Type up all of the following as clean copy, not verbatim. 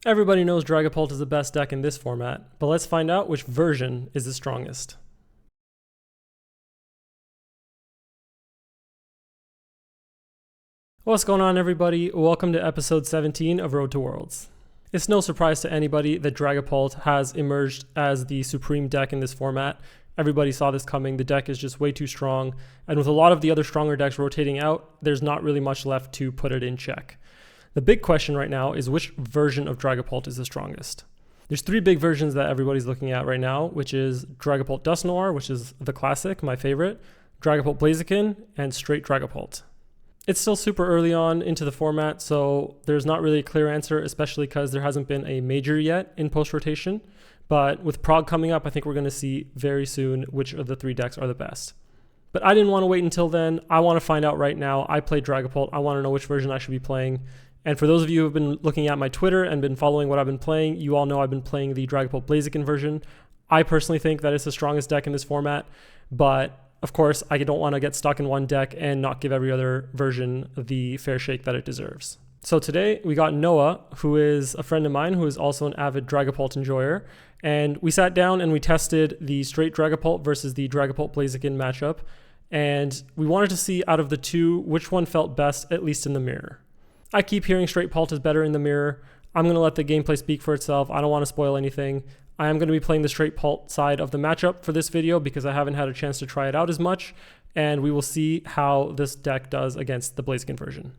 Everybody knows Dragapult is the best deck in this format, but let's find out which version is the strongest. What's going on, everybody? Welcome to episode 17 of Road to Worlds. It's no surprise to anybody that Dragapult has emerged as the supreme deck in this format. Everybody saw this coming. The deck is just way too strong, and with a lot of the other stronger decks rotating out, there's not really much left to put it in check. The big question right now is which version of Dragapult is the strongest. There's three big versions that everybody's looking at right now, which is Dragapult Dusknoir, which is the classic, my favorite, Dragapult Blaziken, and Straight Dragapult. It's still super early on into the format, so there's not really a clear answer, especially because there hasn't been a major yet in post-rotation. But with Prog coming up, I think we're going to see very soon which of the three decks are the best. But I didn't want to wait until then. I want to find out right now. I play Dragapult. I want to know which version I should be playing. And for those of you who have been looking at my Twitter and been following what I've been playing, you all know I've been playing the Dragapult Blaziken version. I personally think that it's the strongest deck in this format, but of course, I don't want to get stuck in one deck and not give every other version the fair shake that it deserves. So today we got Noah, who is a friend of mine, who is also an avid Dragapult enjoyer. And we sat down and we tested the Straight Dragapult versus the Dragapult Blaziken matchup. And we wanted to see out of the two, which one felt best, at least in the mirror. I keep hearing Straight Pult is better in the mirror. I'm going to let the gameplay speak for itself. I don't want to spoil anything. I am going to be playing the Straight Pult side of the matchup for this video because I haven't had a chance to try it out as much, and we will see how this deck does against the Blaziken version.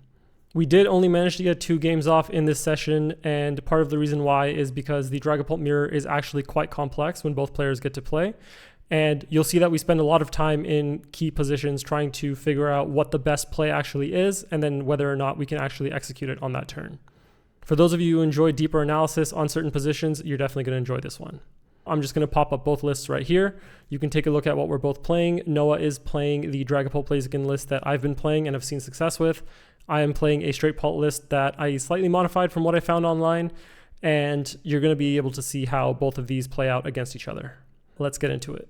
We did only manage to get 2 games off in this session, and part of the reason why is because the Dragapult mirror is actually quite complex when both players get to play. And you'll see that we spend a lot of time in key positions trying to figure out what the best play actually is, and then whether or not we can actually execute it on that turn. For those of you who enjoy deeper analysis on certain positions, you're definitely going to enjoy this one. I'm just going to pop up both lists right here. You can take a look at what we're both playing. Noah is playing the Dragapult Blaziken list that I've been playing and have seen success with. I am playing a Straight Pult list that I slightly modified from what I found online, and you're going to be able to see how both of these play out against each other. Let's get into it.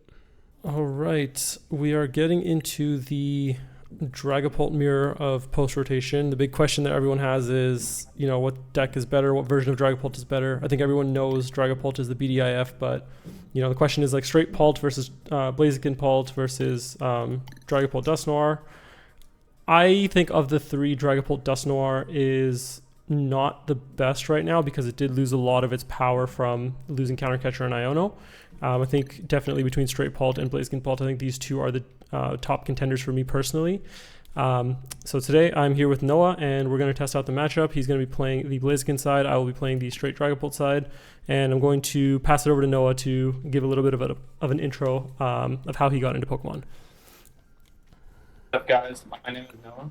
All right, we are getting into the Dragapult mirror of post-rotation. The big question that everyone has is, what deck is better? What version of Dragapult is better? I think everyone knows Dragapult is the BDIF, but, the question is like Straight Pult versus Blaziken Pult versus Dragapult Dusknoir. I think of the three, Dragapult Dusknoir is not the best right now because it did lose a lot of its power from losing Countercatcher and Iono. I think definitely between Straight Pult and Blaziken Pult, I think these two are the top contenders for me personally. So today I'm here with Noah and we're going to test out the matchup. He's going to be playing the Blaziken side. I will be playing the Straight Dragapult side. And I'm going to pass it over to Noah to give a little bit of an intro of how he got into Pokemon. What's up, guys? My name is Noah.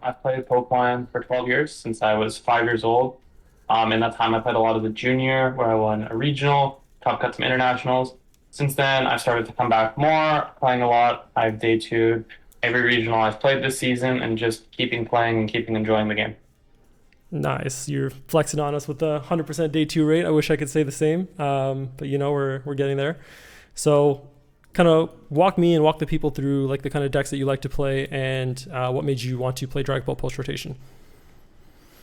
I've played Pokemon for 12 years since I was 5 years old. In that time, I played a lot of the junior, where I won a regional, top cut some internationals. Since then, I've started to come back more, playing a lot. I've day 2 every regional I've played this season, and just keeping playing and keeping enjoying the game. Nice. You're flexing on us with the 100% day 2 rate. I wish I could say the same, but we're getting there. So kind of walk me and walk the people through like the kind of decks that you like to play and what made you want to play Dragapult post-rotation.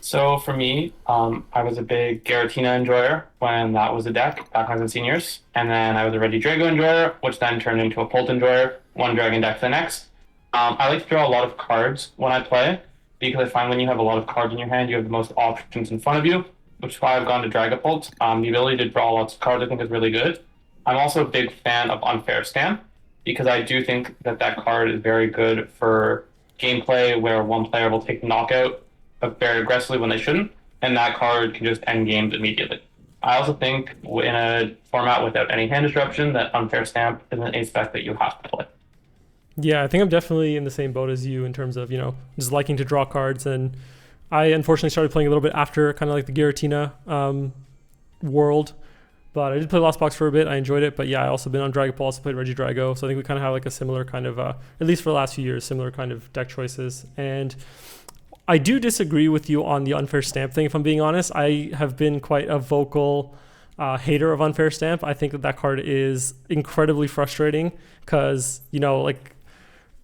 So for me, I was a big Giratina enjoyer when that was a deck back when I was in seniors. And then I was a Regidrago enjoyer, which then turned into a Pult enjoyer, one dragon deck to the next. I like to draw a lot of cards when I play because I find when you have a lot of cards in your hand, you have the most options in front of you, which is why I've gone to Dragapult. The ability to draw lots of cards I think is really good. I'm also a big fan of Unfair Stamp because I do think that card is very good for gameplay where one player will take knockout very aggressively when they shouldn't, and that card can just end games immediately. I also think in a format without any hand disruption that Unfair Stamp is an ace spec that you have to play. Yeah, I think I'm definitely in the same boat as you in terms of, just liking to draw cards, and I unfortunately started playing a little bit after kind of like the Giratina world. But I did play Lost Box for a bit. I enjoyed it. But yeah, I also been on Dragapult, also played Regidrago. So I think we kind of have like a similar kind of, at least for the last few years, similar kind of deck choices. And I do disagree with you on the Unfair Stamp thing, if I'm being honest. I have been quite a vocal hater of Unfair Stamp. I think that card is incredibly frustrating because,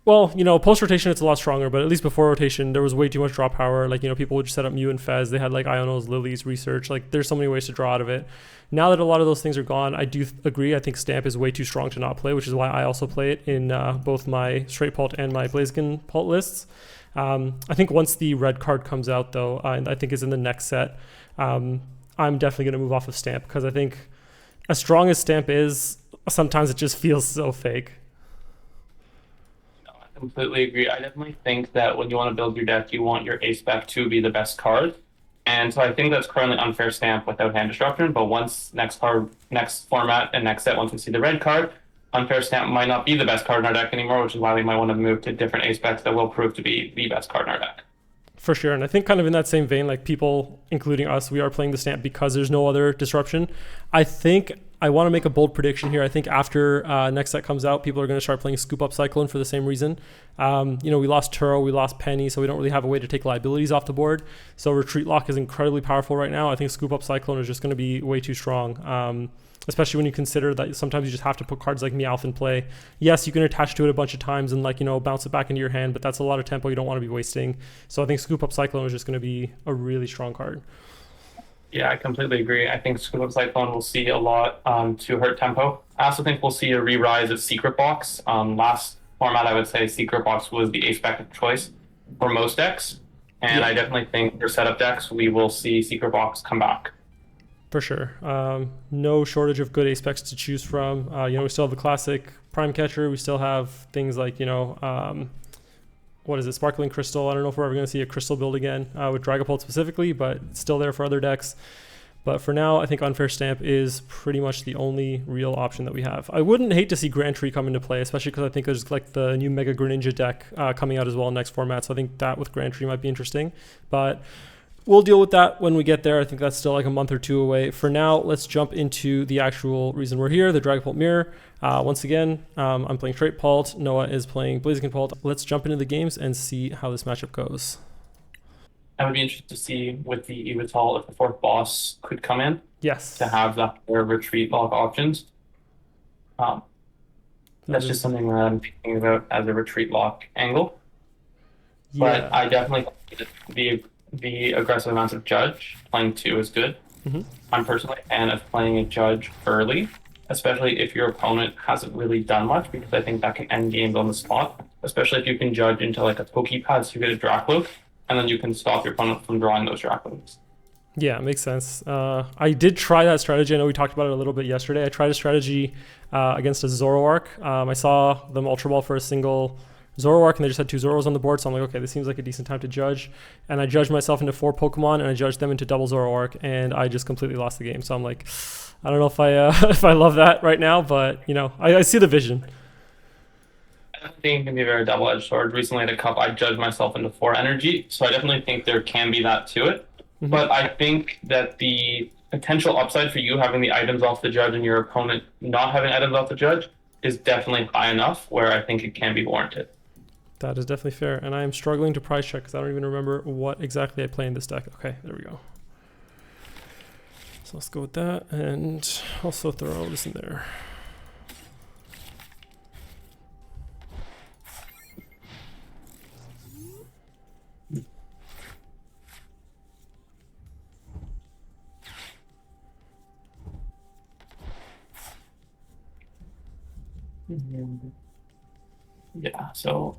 Well, post rotation it's a lot stronger, but at least before rotation there was way too much draw power. Like, people would just set up Mew and Fez. They had like Ionos, Lilies, Research. Like, there's so many ways to draw out of it. Now that a lot of those things are gone, I do agree. I think Stamp is way too strong to not play, which is why I also play it in both my Straight Pult and my Blaziken Pult lists. I think once the red card comes out, though, and I think is in the next set, I'm definitely going to move off of Stamp, because I think as strong as Stamp is, sometimes it just feels so fake. Completely agree. I definitely think that when you want to build your deck, you want your ace spec to be the best card. And so I think that's currently unfair Stamp without hand destruction. But once next format and next set, once we see the red card, unfair Stamp might not be the best card in our deck anymore, which is why we might want to move to different ace specs that will prove to be the best card in our deck. For sure. And I think kind of in that same vein, like people, including us, we are playing the Stamp because there's no other disruption. I think I want to make a bold prediction here. I think after next set comes out, people are going to start playing Scoop Up Cyclone for the same reason. We lost Turo, we lost Penny, so we don't really have a way to take liabilities off the board. So Retreat Lock is incredibly powerful right now. I think Scoop Up Cyclone is just going to be way too strong, especially when you consider that sometimes you just have to put cards like Meowth in play. Yes, you can attach to it a bunch of times and bounce it back into your hand, but that's a lot of tempo you don't want to be wasting. So I think Scoop Up Cyclone is just going to be a really strong card. Yeah, I completely agree. I think Scoop Up Cyclone will see a lot to hurt tempo. I also think we'll see a re-rise of Secret Box. Last format, I would say Secret Box was the ace spec of choice for most decks. And I definitely think for setup decks, we will see Secret Box come back. For sure. No shortage of good ace specs to choose from. We still have the classic Prime Catcher. We still have things like, what is it, Sparkling Crystal. I don't know if we're ever going to see a Crystal build again with Dragapult specifically, but it's still there for other decks. But for now, I think Unfair Stamp is pretty much the only real option that we have. I wouldn't hate to see Grand Tree come into play, especially because I think there's like the new Mega Greninja deck coming out as well next format. So I think that with Grand Tree might be interesting. But we'll deal with that when we get there. I think that's still like a month or two away. For now, let's jump into the actual reason we're here, the Dragapult Mirror. Once again, I'm playing Straight Pult. Noah is playing Blaziken Pult. Let's jump into the games and see how this matchup goes. I would be interested to see with the Evital if the fourth boss could come in. Yes. To have the retreat lock options. That's just something that I'm thinking about as a retreat lock angle. Yeah. But I definitely think the aggressive amounts of Judge playing 2 is good. I'm personally a fan of playing a Judge early, especially if your opponent hasn't really done much, because I think that can end games on the spot, especially if you can Judge into like a Pokepad, so you get a Dracloak, and then you can stop your opponent from drawing those Dracloaks. Yeah, it makes sense. I did try that strategy. I know we talked about it a little bit yesterday. I tried a strategy against a Zoroark. I saw them Ultra Ball for a single Zoroark, and they just had 2 Zoros on the board, so I'm like, okay, this seems like a decent time to judge. And I judged myself into 4 Pokemon, and I judged them into double Zoroark, and I just completely lost the game. So I'm like, I don't know if I if I love that right now, but I see the vision. I think it can be a very double-edged sword. Recently at a cup, I judged myself into 4 energy, so I definitely think there can be that to it. But I think that the potential upside for you having the items off the judge and your opponent not having items off the judge is definitely high enough where I think it can be warranted. That is definitely fair, and I am struggling to price check because I don't even remember what exactly I play in this deck. Okay, there we go. So let's go with that, and also throw this in there. Yeah, so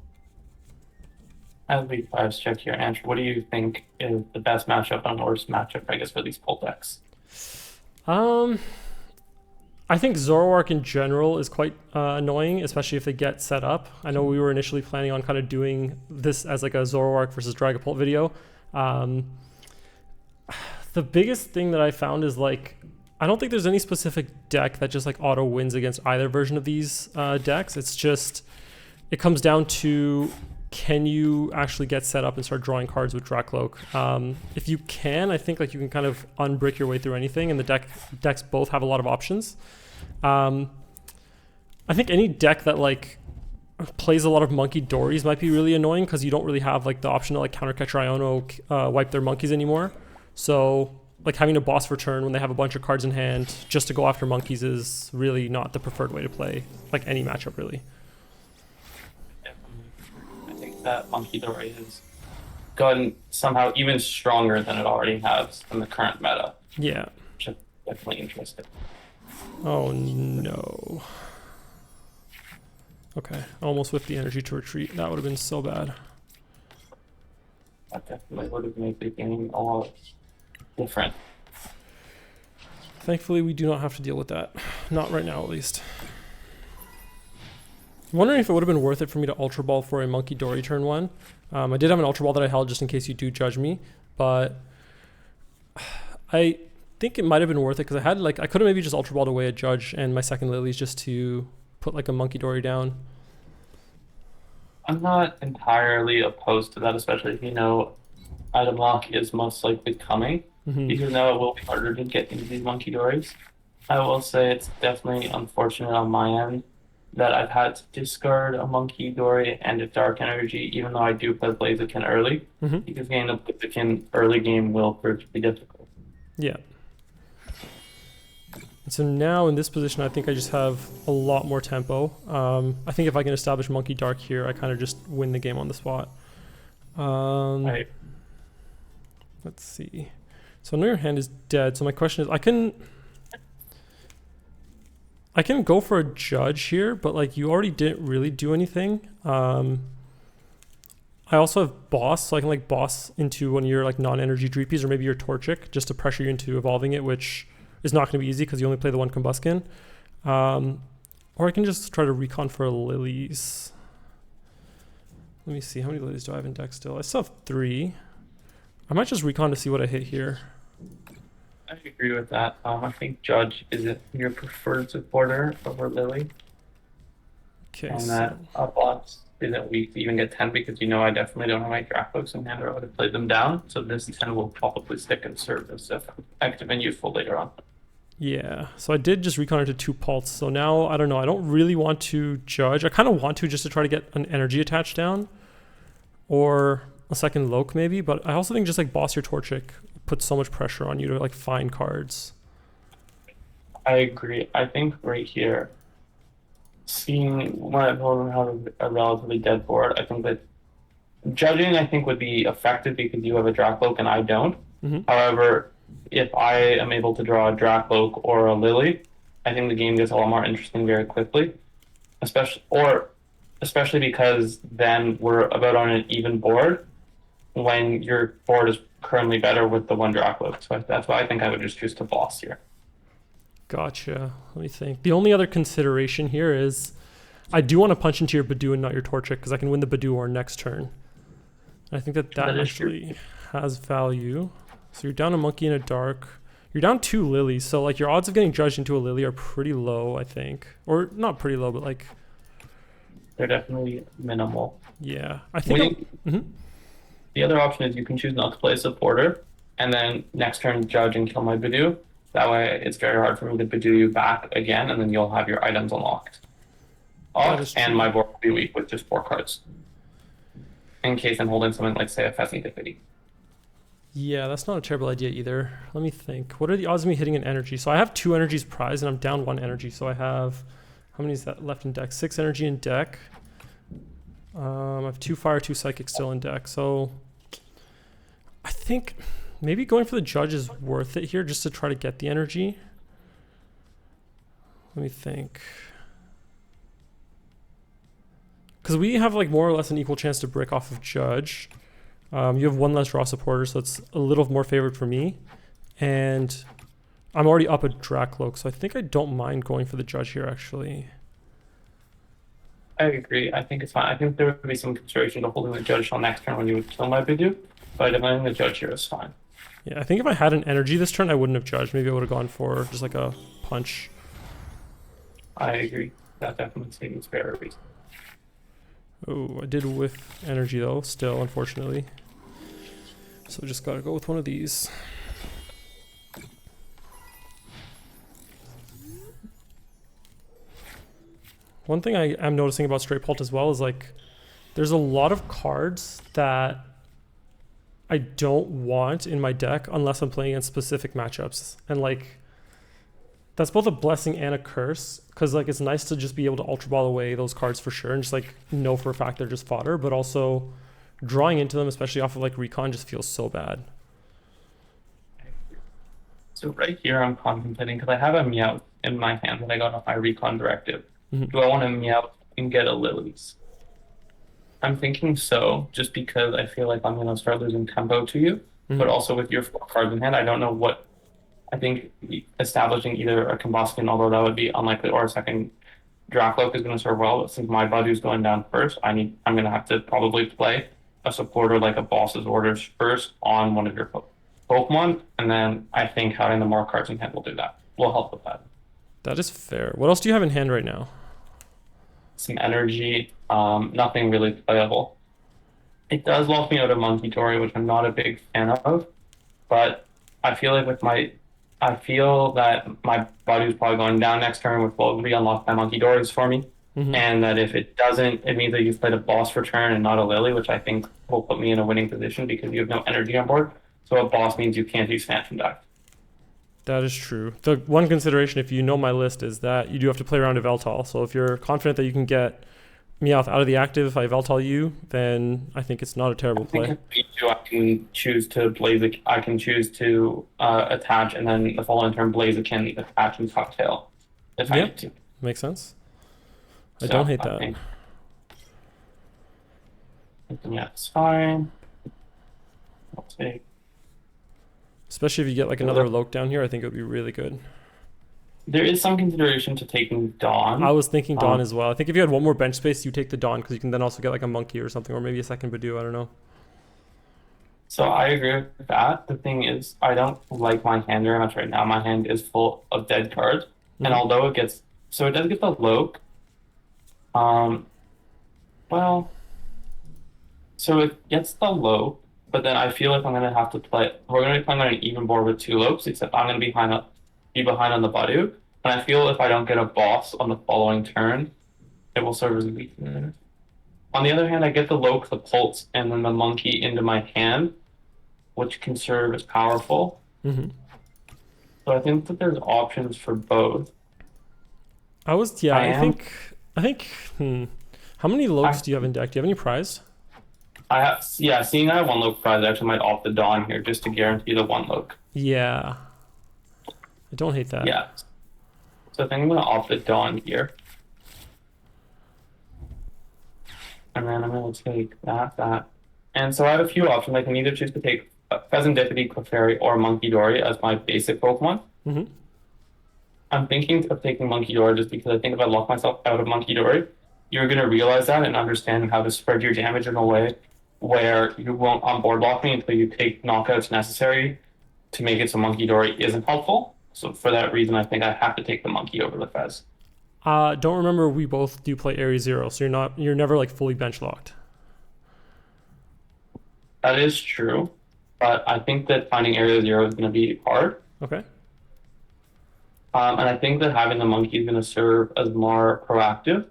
as we price check here, Andrew, what do you think is the best matchup and worst matchup, I guess, for these Pult decks? I think Zoroark in general is quite annoying, especially if they get set up. I know we were initially planning on kind of doing this as like a Zoroark versus Dragapult video. The biggest thing that I found is like, I don't think there's any specific deck that just like auto wins against either version of these decks. It's just, it comes down to, can you actually get set up and start drawing cards with Dracloak? If you can, I think like you can kind of unbrick your way through anything, and the decks both have a lot of options. I think any deck that like plays a lot of Monkey Dories might be really annoying because you don't really have like the option to like Countercatcher Iono wipe their monkeys anymore. So like having a boss for turn when they have a bunch of cards in hand just to go after monkeys is really not the preferred way to play like any matchup really. that Monkey Dory has gotten somehow even stronger than it already has in the current meta. Yeah. Which is definitely interesting. Oh no. Okay, almost with the energy to retreat. That would have been so bad. That definitely would have made the game a lot different. Thankfully, we do not have to deal with that. Not right now, at least. I'm wondering if it would have been worth it for me to Ultra Ball for a Monkey Dory turn 1. I did have an Ultra Ball that I held just in case you do judge me, but I think it might have been worth it because I could have maybe just Ultra Balled away a Judge and my second Lilies just to put like a Monkey Dory down. I'm not entirely opposed to that, especially if you know item lock is most likely coming. Because now it will be harder to get into these Monkey Dories. I will say it's definitely unfortunate on my end that I've had to discard a Monkey Dory and a Dark Energy, even though I do play Blaziken early, because getting the Blaziken early game will prove to be difficult. Yeah. And so now in this position, I think I just have a lot more tempo. I think if I can establish Monkey Dark here, I kind of just win the game on the spot. Right. Let's see. So I know your hand is dead. So my question is, I can go for a Judge here, but like you already didn't really do anything. I also have Boss, so I can like Boss into one of your like non-energy Dreepies or maybe your Torchic just to pressure you into evolving it, which is not going to be easy because you only play the one Combuskin. Or I can just try to recon for Lilies. Let me see, how many Lilies do I have in deck still? I still have 3. I might just recon to see what I hit here. I agree with that. I think Judge is your preferred supporter over Lily. Okay. And that Boss isn't weak to even get 10 because you know I definitely don't have my Draclocks in hand or I would have played them down. So this 10 will probably stick and serve as effective and useful later on. Yeah, so I did just recon into 2 Pults. So now, I don't know, I don't really want to Judge. I kind of want to just to try to get an energy attached down. Or a second Loke maybe, but I also think just like Boss your Torchic puts so much pressure on you to like find cards. I agree. I think right here, seeing one of them have a relatively dead board, I think that judging I think would be effective because you have a Dracloak and I don't. However, if I am able to draw a Dracloak or a Lily, I think the game gets a lot more interesting very quickly. Especially because then we're about on an even board when your board is currently better with the one Dracloak. So that's why I think I would just choose to Boss here. Gotcha. Let me think. The only other consideration here is I do want to punch into your Badoo and not your Torchic because I can win the Badoo or next turn. I think that actually has value. So you're down a Monkey and a Dark. You're down 2 Lilies. So like your odds of getting judged into a Lily are pretty low, I think. Or not pretty low, but like... They're definitely minimal. Yeah. I think... The other option is you can choose not to play a supporter and then next turn Judge and kill my Badoo. That way it's very hard for me to Badoo you back again and then you'll have your items unlocked. And my board will be weak with just 4 cards. In case I'm holding something like, say, a Pheasant Deputy. Yeah, that's not a terrible idea either. Let me think. What are the odds of me hitting an energy? So I have 2 energies prized and I'm down 1 energy. So I have, how many is that left in deck? 6 energy in deck. I have 2 fire, 2 psychic still in deck. So I think maybe going for the Judge is worth it here just to try to get the energy. Let me think. Because we have like more or less an equal chance to break off of Judge. You have 1 less draw supporter, so it's a little more favored for me. And I'm already up a Dracloak, so I think I don't mind going for the Judge here, actually. I agree. I think it's fine. I think there would be some consideration to holding the Judge till next turn when you would kill my Badoo, but I think the Judge here is fine. Yeah, I think if I had an energy this turn, I wouldn't have Judged. Maybe I would have gone for just like a punch. I agree. That definitely seems fair reason. Oh, I did whiff energy though, still, unfortunately. So just gotta go with one of these. One thing I am noticing about Straight Pult as well is like, there's a lot of cards that I don't want in my deck unless I'm playing in specific matchups. And like, That's both a blessing and a curse, because like it's nice to just be able to Ultra Ball away those cards for sure, and just like know for a fact they're just fodder. But also, drawing into them, especially off of like Recon, just feels so bad. So right here, I'm contemplating because I have a Meowth in my hand that I got off my Recon directive. Mm-hmm. Do I want to Meowth and get a Lilies? I'm thinking so, just because I feel like I'm going to start losing tempo to you. Mm-hmm. But also with your 4 cards in hand, I don't know what. I think establishing either a Combustion, although that would be unlikely, or a second Dracloak is going to serve well. But since my Budu's going down first, I'm going to have to probably play a supporter like a Boss's Orders first on one of your Pokemon, and then I think having the more cards in hand will do that. Will help with that. That is fair. What else do you have in hand right now? Some energy, nothing really playable. It does lock me out of Monkey Dory, which I'm not a big fan of, but I feel like I feel that my Budu's probably going down next turn, which will re-unlock my Monkey Dories for me. Mm-hmm. And that if it doesn't, it means that you've played a boss for turn and not a Lily, which I think will put me in a winning position because you have no energy on board. So a boss means you can't use Phantom Deck. That is true. The one consideration, if you know my list, is that you do have to play around a Veltal. So if you're confident that you can get Meowth out of the active if I Veltal you, then I think it's not a terrible play. I can choose to Blaziken. I can choose to attach, and then the following turn Blaziken attach and Cocktail if I need to. Makes sense. I don't hate that. Yeah, it's fine. I'll take. Especially if you get like another Loke down here, I think it would be really good. There is some consideration to taking Dawn. I was thinking Dawn as well. I think if you had one more bench space, you take the Dawn because you can then also get like a Monkey or something, or maybe a second Badoo. I don't know. So I agree with that. The thing is, I don't like my hand very much right now. My hand is full of dead cards, and although it does get the Loke. Well, so it gets the Loke, but then I feel like I'm gonna have to play. We're gonna be playing on an even board with 2 Lokes, except I'm gonna be behind on the Badu. And I feel if I don't get a boss on the following turn, it will serve as a weakness. On the other hand, I get the Loke, the Pulse, and then the Monkey into my hand, which can serve as powerful. Mm-hmm. So I think that there's options for both. I think. How many Lokes do you have in deck? Do you have any prize? Seeing I have 1 Loke prize, I actually might opt the Dawn here just to guarantee the 1 Loke. Yeah. I don't hate that. Yeah. So I think I'm going to opt the Dawn here. And then I'm going to take that. And so I have a few options. I can either choose to take Pheasantipity, Clefairy, or Monkey Dory as my basic Pokemon. Mm-hmm. I'm thinking of taking Monkey Dory just because I think if I lock myself out of Monkey Dory, you're going to realize that and understand how to spread your damage in a way where you won't on-board block me until you take knockouts necessary to make it so Monkey Dory isn't helpful. So for that reason, I think I have to take the Monkey over the Fez. Don't remember we both do play Area 0, so you're never like fully bench locked. That is true, but I think that finding Area 0 is going to be hard. Okay. And I think that having the Monkey is going to serve as more proactive.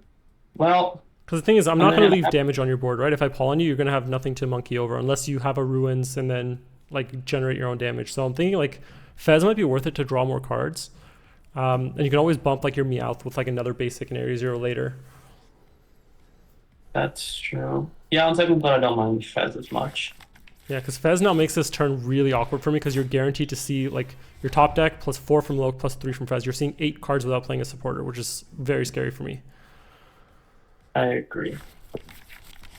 Well, because the thing is, I'm not going to leave damage on your board, right? If I pull on you, you're going to have nothing to Monkey over unless you have a Ruins and then like generate your own damage. So I'm thinking like Fez might be worth it to draw more cards. And you can always bump like your Meowth with like another basic in Area 0 later. That's true. Yeah, on second thought, I don't mind Fez as much. Yeah, because Fez now makes this turn really awkward for me because you're guaranteed to see like your top deck plus 4 from Loke plus 3 from Fez. You're seeing 8 cards without playing a supporter, which is very scary for me. I agree.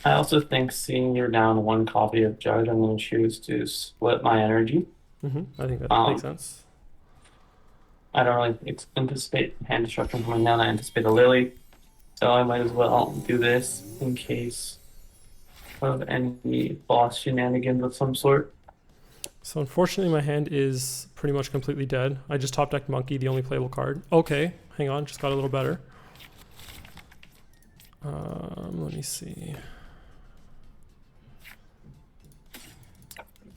I also think seeing you're down 1 copy of Judge, I'm going to choose to split my energy. I think that makes sense. I don't really anticipate hand destruction coming down. I anticipate a Lily. So I might as well do this in case of any boss shenanigans of some sort. So unfortunately my hand is pretty much completely dead. I just top decked Monkey, the only playable card. Okay, hang on, just got a little better. Let me see.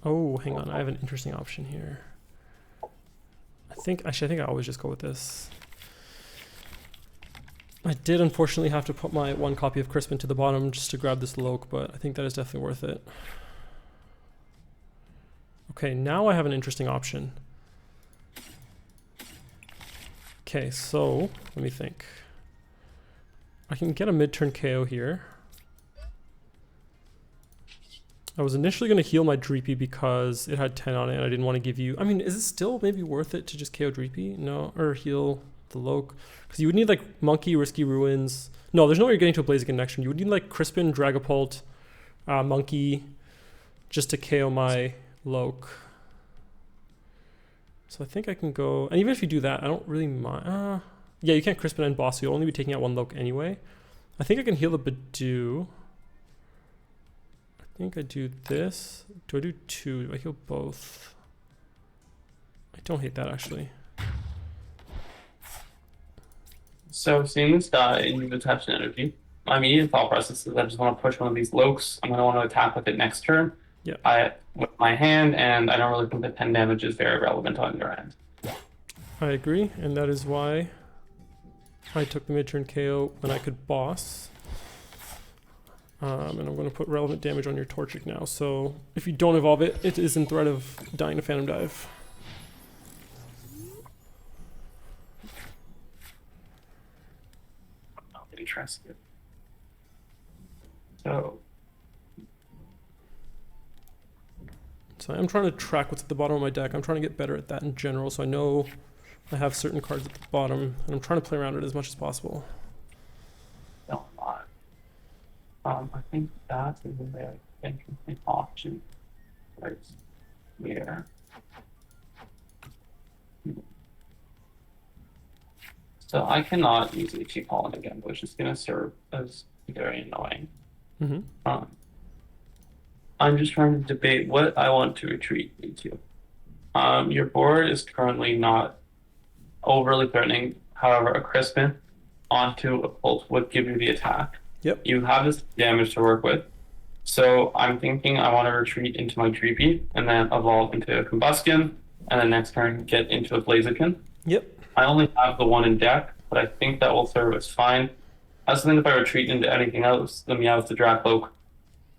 Oh, hang on, I have an interesting option here. I think I always just go with this. I did unfortunately have to put my 1 copy of Crispin to the bottom just to grab this Loke, but I think that is definitely worth it. Okay, now I have an interesting option. Okay, so let me think. I can get a mid-turn KO here. I was initially going to heal my Dreepy because it had 10 on it and I didn't want to give you... I mean, is it still maybe worth it to just KO Dreepy? No, or heal the Loke? Because you would need like Monkey, Risky Ruins. No, there's no way you're getting to a Blaziken next turn. You would need like Crispin, Dragapult, Monkey, just to KO my Loke. So I think I can go... And even if you do that, I don't really mind... yeah, you can't Crispin and boss, so you'll only be taking out one Loke anyway. I think I can heal the Badoo. I think I do this. Do I do two? Do I heal both? I don't hate that actually. So seeing this die and you've attached an energy, my immediate thought process is I just want to push one of these Lokes. I'm going to want to attack with it next turn. Yeah. With my hand, and I don't really think that 10 damage is very relevant on your end. I agree, and that is why I took the mid-turn KO when I could boss. And I'm going to put relevant damage on your Torchic now. So if you don't evolve it, it is in threat of dying to Phantom Dive. Interested. So I'm trying to track what's at the bottom of my deck. I'm trying to get better at that in general, so I know I have certain cards at the bottom, and I'm trying to play around it as much as possible. don't lot. I think that is a very interesting option right here. So I cannot use HE Pollen again, which is going to serve as very annoying. Mm-hmm. I'm just trying to debate what I want to retreat into. Your board is currently not overly threatening. However, a Crispin onto a Pulse would give you the attack. Yep. You have this damage to work with. So I'm thinking I want to retreat into my Dreepy and then evolve into a Combustion, and then next turn get into a Blaziken. Yep. I only have the one in deck, but I think that will serve as fine. I also think if I retreat into anything else, the Meowth, the Dracloak,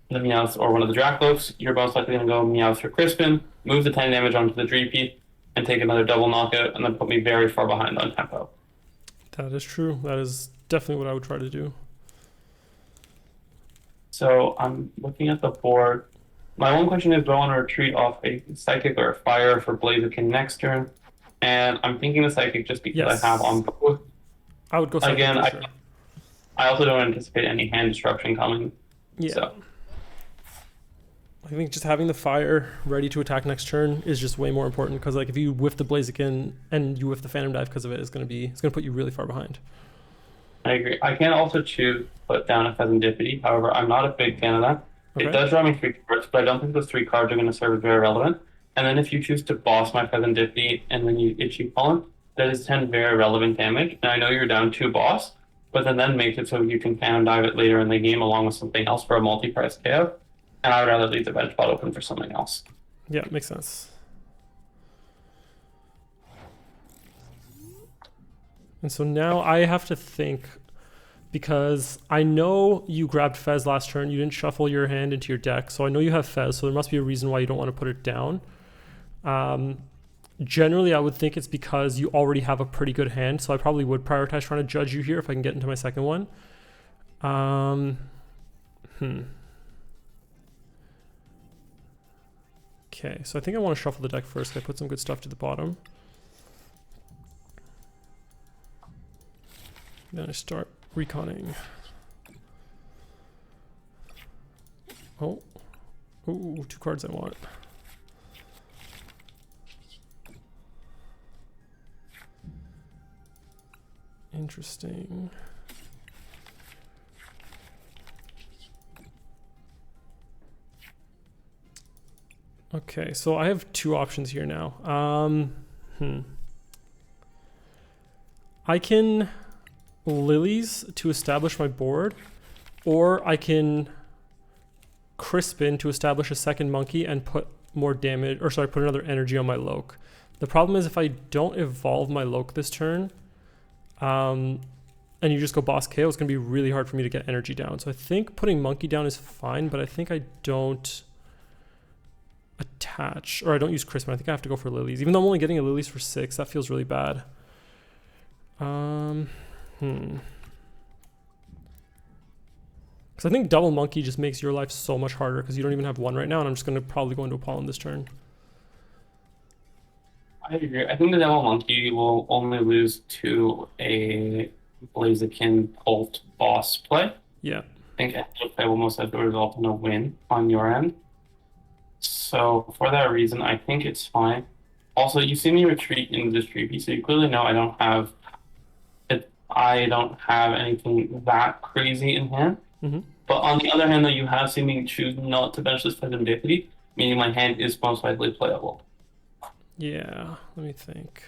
the Meowth, or one of the Dracloaks, you're most likely going to go Meowth or Crispin, move the 10 damage onto the Dreepy, and take another double knockout, and then put me very far behind on tempo. That is true. That is definitely what I would try to do. So I'm looking at the board. My one question is, do I want to retreat off a Psychic or a Fire for Blaziken next turn? And I'm thinking the Psychic just because Yes. I have on both. I would go Psychic. Again, Sure. I also don't anticipate any hand disruption coming. Yeah. So. I think just having the Fire ready to attack next turn is just way more important, because like if you whiff the Blaziken and you whiff the Phantom Dive because of it, it's gonna put you really far behind. I agree. I can also choose to put down a Pheasantipity. However, I'm not a big fan of that. Okay. It does draw me 3 cards, but I don't think those 3 cards are going to serve as very relevant. And then if you choose to boss my Pheasantipity and then you Itchy Pollen, that is 10 very relevant damage. And I know you're down 2 boss, but then makes it so you can Phantom Dive it later in the game along with something else for a multi-price KO. And I would rather leave the bench spot open for something else. Yeah, makes sense. And so now I have to think, because I know you grabbed Fez last turn, you didn't shuffle your hand into your deck, so I know you have Fez, so there must be a reason why you don't want to put it down. Generally, I would think it's because you already have a pretty good hand, so I probably would prioritize trying to judge you here if I can get into my second one. Okay, so I think I want to shuffle the deck first. I put some good stuff to the bottom. Then I start reconning. Oh. Ooh, 2 cards I want. Interesting. Okay, so I have 2 options here now. I can Lilies to establish my board, or I can Crispin to establish a second Monkey and put more damage, or sorry, put another energy on my Loke. The problem is if I don't evolve my Loke this turn, and you just go boss KO, it's going to be really hard for me to get energy down. So I think putting Monkey down is fine, but I think I don't attach, or I don't use Crispin. I think I have to go for Lilies. Even though I'm only getting a Lilies for 6, that feels really bad. Because I think double monkey just makes your life so much harder because you don't even have one right now, and I'm just going to probably go into a pollen this turn. I agree. I think the Devil Monkey will only lose to a Blaziken Bolt boss play. Yeah. I think the play will most likely result in a win on your end. So for that reason, I think it's fine. Also, you see me retreat into this tree, so you clearly know I don't have it. I don't have anything that crazy in hand. Mm-hmm. But on the other hand, though, you have seen me choose not to bench this Serendipity, meaning my hand is most likely playable. Yeah, let me think.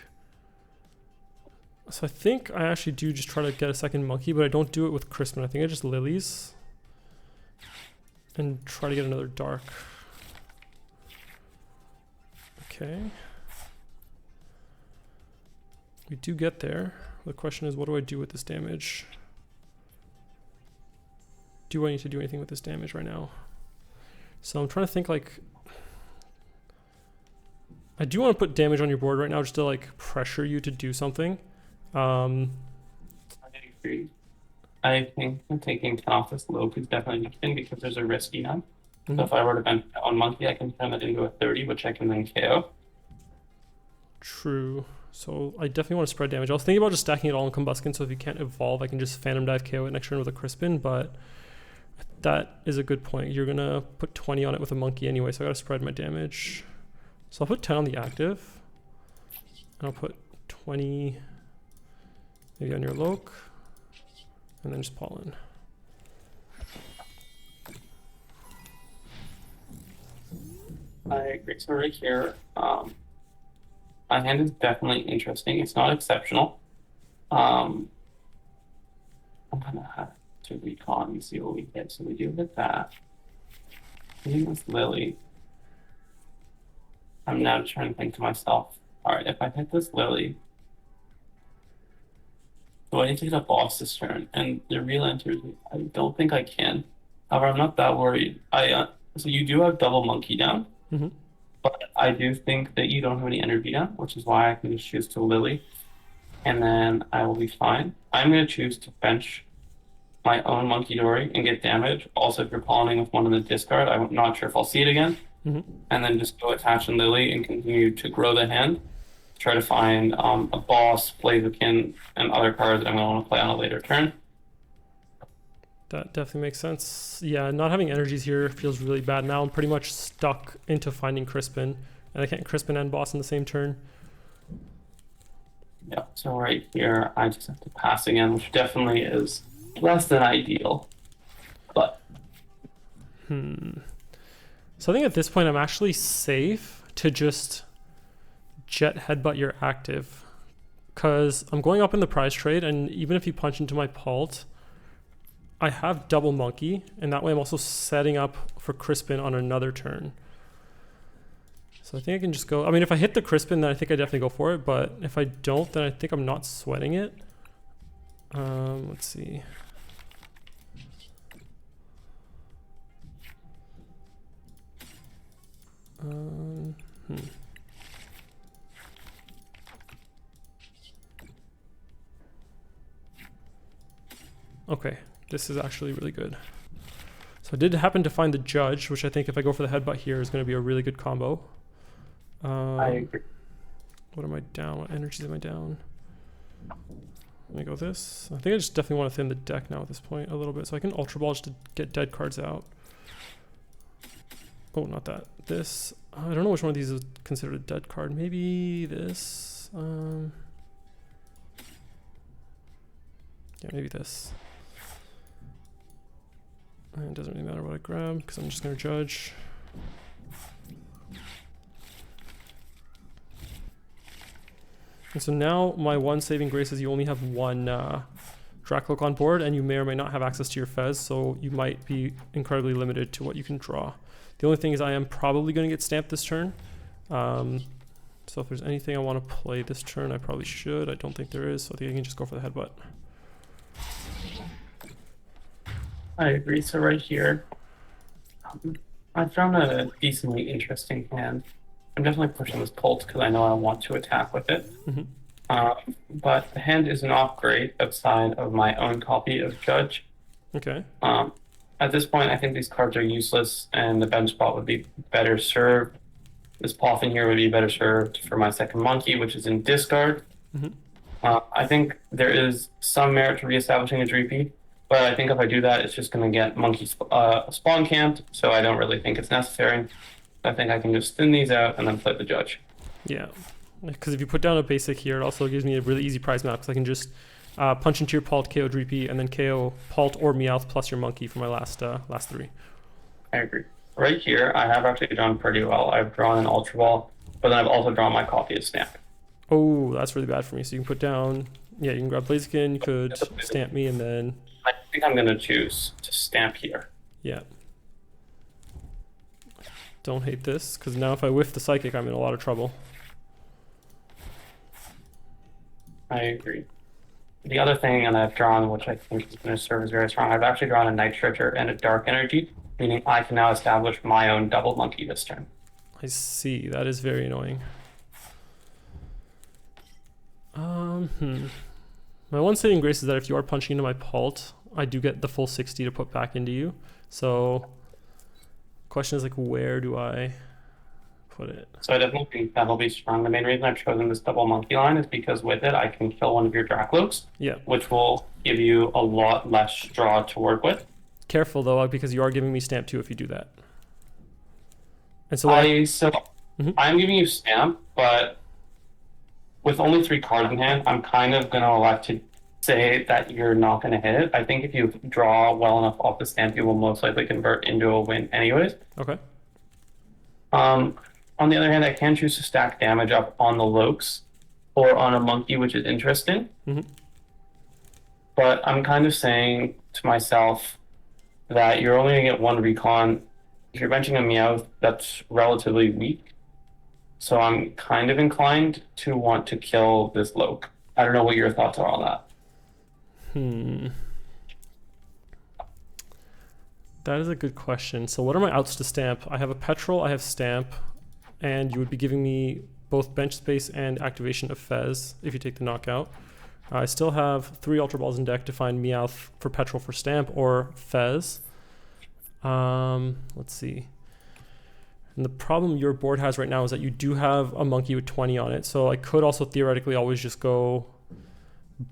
So I think I actually do just try to get a second monkey, but I don't do it with Crispin. I think I just lilies and try to get another dark. Okay. We do get there. The question is, what do I do with this damage? Do I need to do anything with this damage right now? So I'm trying to think, like, I do want to put damage on your board right now just to like pressure you to do something. I agree. I think taking 10 off this low is definitely a good thing because there's a risky none. So if I were to bench on monkey, I can turn that into a 30, which I can then KO. True. So I definitely want to spread damage. I was thinking about just stacking it all in Combuskin, so if you can't evolve, I can just Phantom Dive KO it next turn with a Crispin, but that is a good point. You're going to put 20 on it with a monkey anyway, so I got to spread my damage. So I'll put 10 on the active, and I'll put 20 maybe on your Loke, and then just pollen. I agree. So right here, my hand is definitely interesting. It's not exceptional. I'm gonna have to recon and see what we get. So we do get that. Hitting this Lily. I'm now trying to think to myself, all right, if I hit this Lily, do I need to hit a boss this turn? And the real answer is I don't think I can. However, I'm not that worried. So you do have double monkey down. Mm-hmm. But I do think that you don't have any energy down, which is why I can just choose to Lily. And then I will be fine. I'm going to choose to bench my own Monkey Dory and get damage. Also, if you're pollinating with one in the discard, I'm not sure if I'll see it again. Mm-hmm. And then just go attach and Lily and continue to grow the hand. Try to find a boss, Blaziken, and other cards that I'm going to want to play on a later turn. That definitely makes sense. Yeah, not having energies here feels really bad. Now I'm pretty much stuck into finding Crispin, and I can't Crispin and boss in the same turn. Yeah, so right here, I just have to pass again, which definitely is less than ideal. But So I think at this point I'm actually safe to just jet headbutt your active, because I'm going up in the prize trade, and even if you punch into my Pult, I have double monkey, and that way I'm also setting up for Crispin on another turn. So I think I can just go. I mean, if I hit the Crispin, then I think I definitely go for it, but if I don't, then I think I'm not sweating it. Let's see. Okay, this is actually really good. So I did happen to find the Judge, which I think if I go for the headbutt here is going to be a really good combo. I agree. What am I down? What energies am I down? Let me go this. I think I just definitely want to thin the deck now at this point a little bit, so I can Ultra Ball just to get dead cards out. Oh, not that. This. I don't know which one of these is considered a dead card. Maybe this. Yeah, maybe this. And it doesn't really matter what I grab because I'm just going to Judge. And so now my one saving grace is you only have one Dracloak on board, and you may or may not have access to your Fez, so you might be incredibly limited to what you can draw. The only thing is I am probably going to get stamped this turn. So if there's anything I want to play this turn, I probably should. I don't think there is, so I think I can just go for the headbutt. I agree. So right here, I found a decently interesting hand. I'm definitely pushing this Pult because I know I want to attack with it. Mm-hmm. But the hand is not great outside of my own copy of Judge. Okay. At this point, I think these cards are useless, and the bench spot would be better served. This Poffin here would be better served for my second monkey, which is in discard. Mm-hmm. I think there is some merit to reestablishing a Dreepy, but I think if I do that, it's just going to get monkey spawn camped, so I don't really think it's necessary. I think I can just thin these out and then play the Judge. Yeah, because if you put down a basic here, it also gives me a really easy prize map, because I can just punch into your Palt, KO Dreepy, and then KO Palt or Meowth plus your monkey for my last three. I agree. Right here, I have actually drawn pretty well. I've drawn an Ultra Ball, but then I've also drawn my copy of Stamp. Oh, that's really bad for me. So you can put down, yeah, you can grab Blaziken, you could stamp me, and then... I think I'm going to choose to stamp here. Yeah. Don't hate this, because now if I whiff the Psychic, I'm in a lot of trouble. I agree. The other thing, and I've drawn, which I think is going to serve as very strong, I've actually drawn a Night Stretcher and a Dark Energy, meaning I can now establish my own double monkey this turn. I see. That is very annoying. My one saving grace is that if you are punching into my Palt, I do get the full 60 to put back into you. So, question is like, where do I put it? So I definitely think that'll be strong. The main reason I've chosen this double monkey line is because with it, I can kill one of your Draclokes, Yeah. which will give you a lot less draw to work with. Careful though, because you are giving me stamp too if you do that. And so I'm giving you stamp, but with only 3 cards in hand, I'm kind of going to elect to say that you're not going to hit it. I think if you draw well enough off the stamp, you will most likely convert into a win anyways. Okay. On the other hand, I can choose to stack damage up on the Lokes or on a monkey, which is interesting. Mm-hmm. But I'm kind of saying to myself that you're only going to get 1 recon. If you're benching a Meowth, that's relatively weak. So I'm kind of inclined to want to kill this Loke. I don't know what your thoughts are on that. That is a good question. So what are my outs to stamp? I have a Petrol, I have stamp, and you would be giving me both bench space and activation of Fez if you take the knockout. I still have 3 Ultra Balls in deck to find Meowth for Petrol for stamp or Fez. Let's see. And the problem your board has right now is that you do have a monkey with 20 on it. So I could also theoretically always just go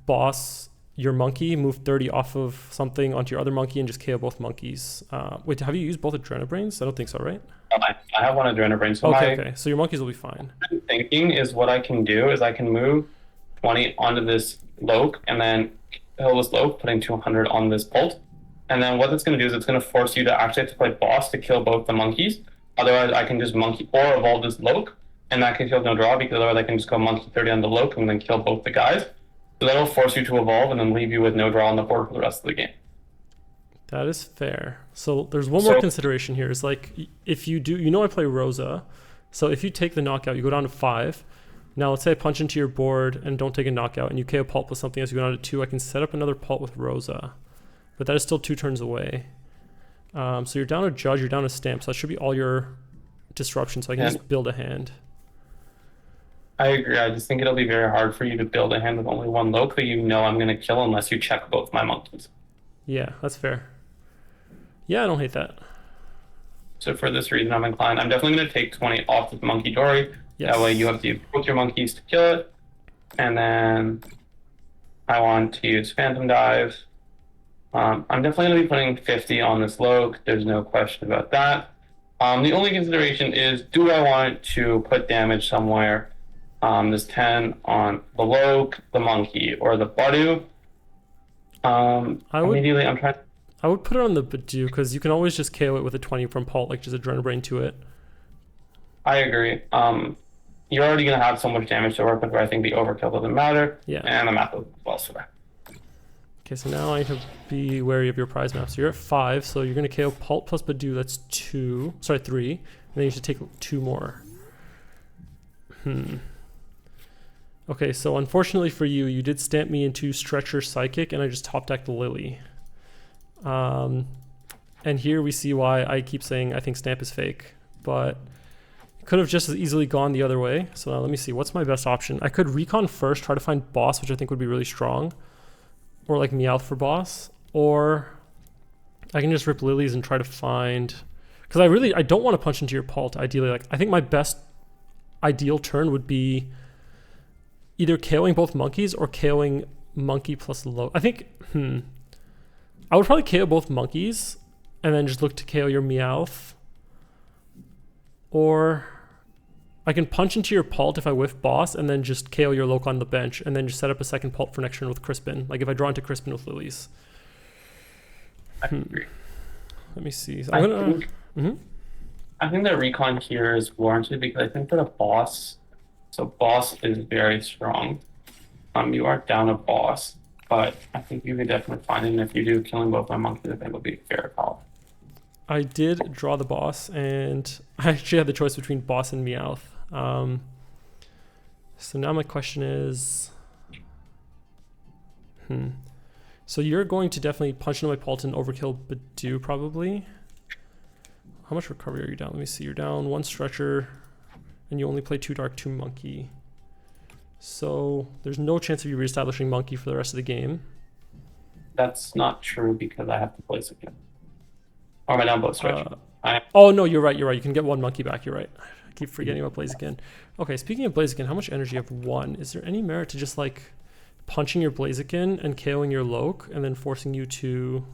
boss your monkey, move 30 off of something onto your other monkey, and just KO both monkeys. Wait, have you used both Adrenabrains? I don't think so, right? I have one Adrenabrain. So okay. So your monkeys will be fine. I'm thinking is what I can do is I can move 20 onto this Loke and then kill this Loke, putting 200 on this Bolt. And then what it's going to do is it's going to force you to actually have to play boss to kill both the monkeys. Otherwise, I can just monkey or evolve this Loke, and that can kill no draw, because otherwise I can just go monkey 30 on the Loke and then kill both the guys. So that'll force you to evolve and then leave you with no draw on the board for the rest of the game. That is fair. So there's one more consideration here. Is like, if you do, I play Rosa. So if you take the knockout, you go down to 5. Now let's say I punch into your board and don't take a knockout, and you KO Pulp with something else, you go down to 2. I can set up another Pulp with Rosa, but that is still 2 turns away. So you're down to Judge, you're down to Stamp, so that should be all your disruption, so I can just build a hand. I agree. I just think it'll be very hard for you to build a hand with only 1 Loke that you know I'm going to kill unless you check both my monkeys. Yeah, that's fair. Yeah, I don't hate that. So for this reason, I'm inclined. I'm definitely going to take 20 off the Monkey Dory. Yes. That way you have to use both your monkeys to kill it. And then I want to use Phantom Dive. I'm definitely going to be putting 50 on this Loke. There's no question about that. The only consideration is, do I want to put damage somewhere? This 10 on the Loke, the Monkey, or the Badu. I would put it on the Badu, because you can always just KO it with a 20 from Pult, like just a Adrenabrain to it. I agree. You're already going to have so much damage to work with where I think the overkill doesn't matter. Yeah. And the map is well for that. Okay, so now I need to be wary of your prize map. So you're at 5, so you're going to KO Pult plus Badu, that's 3. And then you should take 2 more. Okay, so unfortunately for you, you did stamp me into Stretcher Psychic, and I just top decked Lily. And here we see why I keep saying I think Stamp is fake. But Could have just as easily gone the other way. So now let me see. What's my best option? I could recon first, try to find boss, which I think would be really strong. Or like Meowth for boss. Or I can just rip lilies and try to find... Because I don't want to punch into your Pult, ideally. Like, I think my best ideal turn would be either KOing both monkeys or KOing monkey plus low. I think, I would probably KO both monkeys and then just look to KO your Meowth. Or I can punch into your Pult if I whiff boss and then just KO your Loke on the bench and then just set up a second Pult for next turn with Crispin. Like if I draw into Crispin with lilies. I agree. Let me see. So I think the recon here is warranted because I think for the boss, so boss is very strong. You are down a boss, but I think you can definitely find it. And if you do, killing both my monkeys, I think will be very powerful. I did draw the boss, and I actually had the choice between boss and Meowth. So now my question is, so you're going to definitely punch into my Pult and overkill Badoo probably. How much recovery are you down? Let me see. You're down 1 stretcher, and you only play 2 dark, 2 monkey. So there's no chance of you reestablishing monkey for the rest of the game. That's not true because I have to place again. Or am I down both stretch? Oh no, you're right. You can get 1 monkey back. You're right. I keep forgetting about Blaziken. Okay, speaking of Blaziken, how much energy? You have 1. Is there any merit to just like punching your Blaziken and KOing your Loke and then forcing you to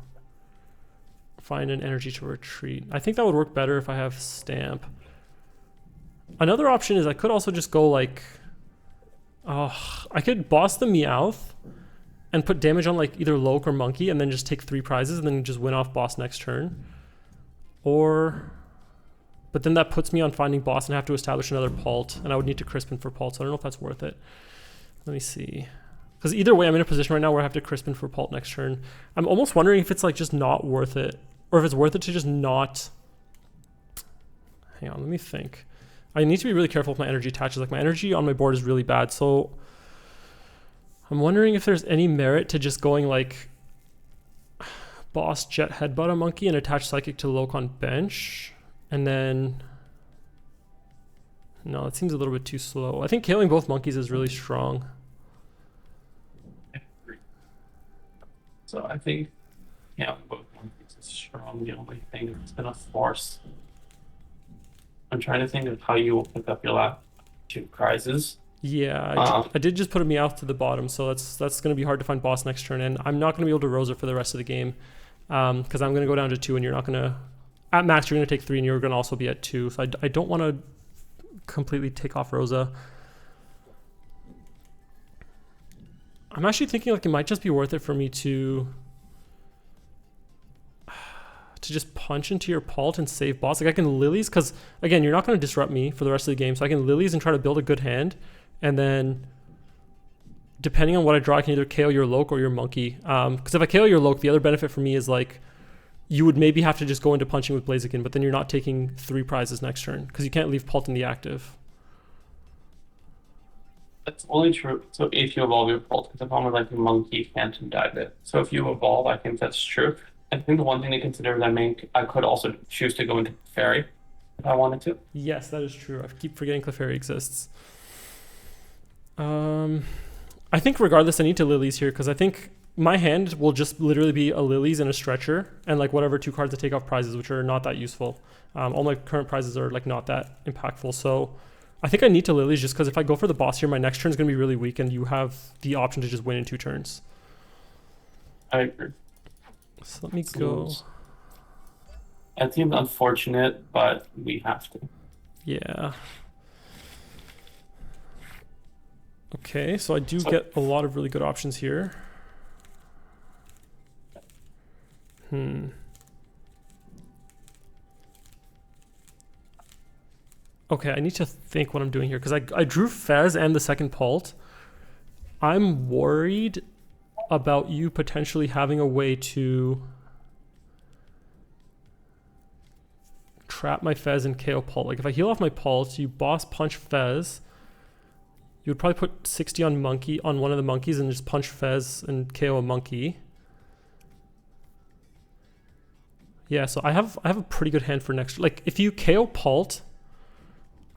find an energy to retreat? I think that would work better if I have Stamp. Another option is I could also just go like, I could boss the Meowth and put damage on like either Loke or Monkey and then just take 3 prizes and then just win off boss next turn. But then that puts me on finding boss and I have to establish another Pult and I would need to Crispin for Pult, so I don't know if that's worth it. Let me see. Because either way, I'm in a position right now where I have to Crispin for Pult next turn. I'm almost wondering if it's like just not worth it, or if it's worth it to just not... Hang on, let me think. I need to be really careful with my energy attaches. Like my energy on my board is really bad, so I'm wondering if there's any merit to just going like boss jet headbutt a monkey and attach psychic to Loke on bench, and then no, it seems a little bit too slow. I think killing both monkeys is really strong. So I think both monkeys is strong. The only thing that's gonna force. I'm trying to think of how you will pick up your last 2 prizes. Yeah, I did just put a Meowth to the bottom, so that's going to be hard to find boss next turn, and I'm not going to be able to Rosa for the rest of the game, because I'm going to go down to 2, and you're not going to... At max, you're going to take 3, and you're going to also be at 2, so I don't want to completely take off Rosa. I'm actually thinking like it might just be worth it for me to just punch into your Pult and save boss. Like I can Lilies, because again, you're not going to disrupt me for the rest of the game, so I can Lilies and try to build a good hand, and then depending on what I draw, I can either KO your Loke or your Monkey. Because if I KO your Loke, the other benefit for me is like you would maybe have to just go into punching with Blaziken, but then you're not taking 3 prizes next turn because you can't leave Pult in the active. That's only true. So if you evolve your Pult, because the problem with like the Monkey can't dive it. So if you evolve, I think that's true. I think the one thing to consider is I could also choose to go into Clefairy if I wanted to. Yes, that is true. I keep forgetting Clefairy exists. I think regardless, I need to Lilies here because I think my hand will just literally be a Lilies and a Stretcher and like whatever 2 cards that take off prizes, which are not that useful. All my current prizes are like not that impactful. So I think I need to Lilies just because if I go for the boss here, my next turn is going to be really weak and you have the option to just win in 2 turns. I agree. So let me go. It seems unfortunate, but we have to. Yeah. Okay, so I do get a lot of really good options here. Okay, I need to think what I'm doing here because I drew Fez and the second Pult. I'm worried about you potentially having a way to trap my Fez and KO Pult. Like if I heal off my Pult, you boss punch Fez, you would probably put 60 on monkey on one of the monkeys and just punch Fez and KO a monkey. Yeah, so I have a pretty good hand for next. Like if you KO Pult,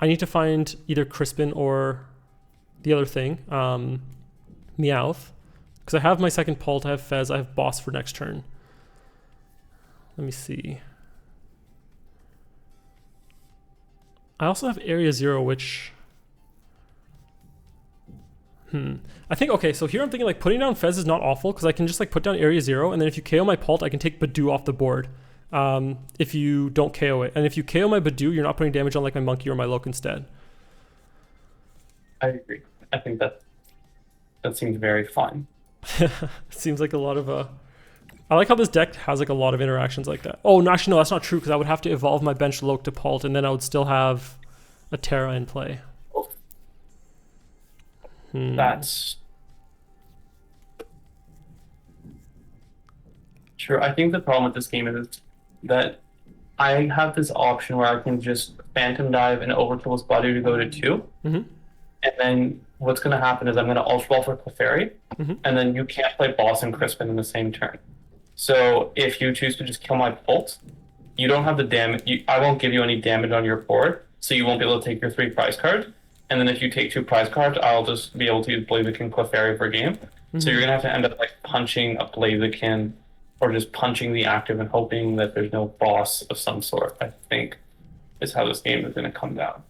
I need to find either Crispin or the other thing, Meowth. Because I have my second Pult, I have Fez, I have Boss for next turn. Let me see. I also have Area 0, which... I think, okay, so here I'm thinking like putting down Fez is not awful because I can just like put down Area 0, and then if you KO my Pult, I can take Badoo off the board if you don't KO it. And if you KO my Badoo, you're not putting damage on like my Monkey or my Loke instead. I agree. I think that seems very fun. It seems like a lot of... I like how this deck has like a lot of interactions like that. Oh, no, actually, no, that's not true because I would have to evolve my bench Loke to Pult, and then I would still have a Terra in play. That's true. I think the problem with this game is that I have this option where I can just Phantom Dive and overkill this Badoo to go to 2. And then what's going to happen is I'm going to Ultra Ball for Clefairy, and then you can't play Boss and Crispin in the same turn. So if you choose to just kill my Pult, you don't have the damage. I won't give you any damage on your board, so you won't be able to take your 3 prize cards. And then if you take 2 prize cards, I'll just be able to use Blaziken Clefairy per game. So you're gonna have to end up like punching a Blaziken or just punching the active and hoping that there's no boss of some sort, I think, is how this game is gonna come down.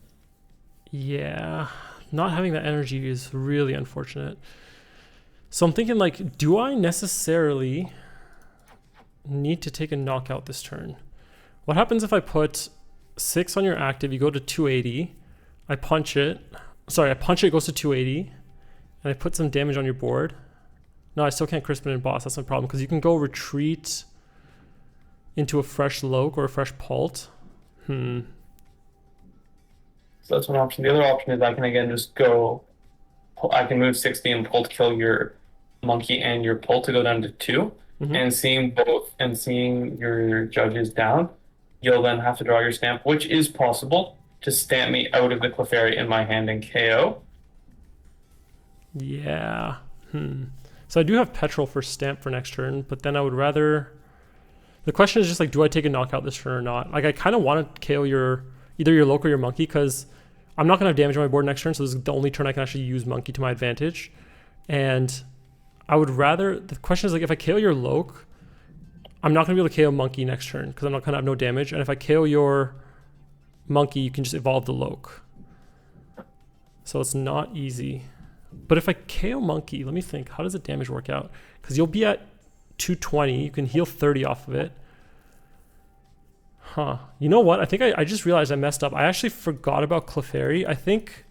Yeah, not having that energy is really unfortunate. So I'm thinking like, do I necessarily need to take a knockout this turn? What happens if I put 6 on your active, you go to 280, I punch it, it goes to 280, and I put some damage on your board. No, I still can't Crispin and Boss, that's my problem, because you can go retreat into a fresh Loke or a fresh Pult. So that's one option. The other option is I can again just go, I can move 60 and Pult kill your Monkey and your Pult to go down to 2. And seeing your judges down, you'll then have to draw your stamp, which is possible, to stamp me out of the Clefairy in my hand and KO. Yeah. So I do have Petrol for stamp for next turn, but then I would rather... The question is just like, do I take a knockout this turn or not? Like, I kind of want to KO either your Loke or your Monkey, because I'm not going to have damage on my board next turn, so this is the only turn I can actually use Monkey to my advantage. And I would rather... The question is like, if I KO your Loke, I'm not going to be able to KO Monkey next turn, because I'm not going to have no damage. And if I KO your Monkey, you can just evolve the Loke. So it's not easy. But if I KO Monkey, let me think, how does the damage work out? Because you'll be at 220, you can heal 30 off of it. You know what? I think I just realized I messed up. I actually forgot about Clefairy. I think...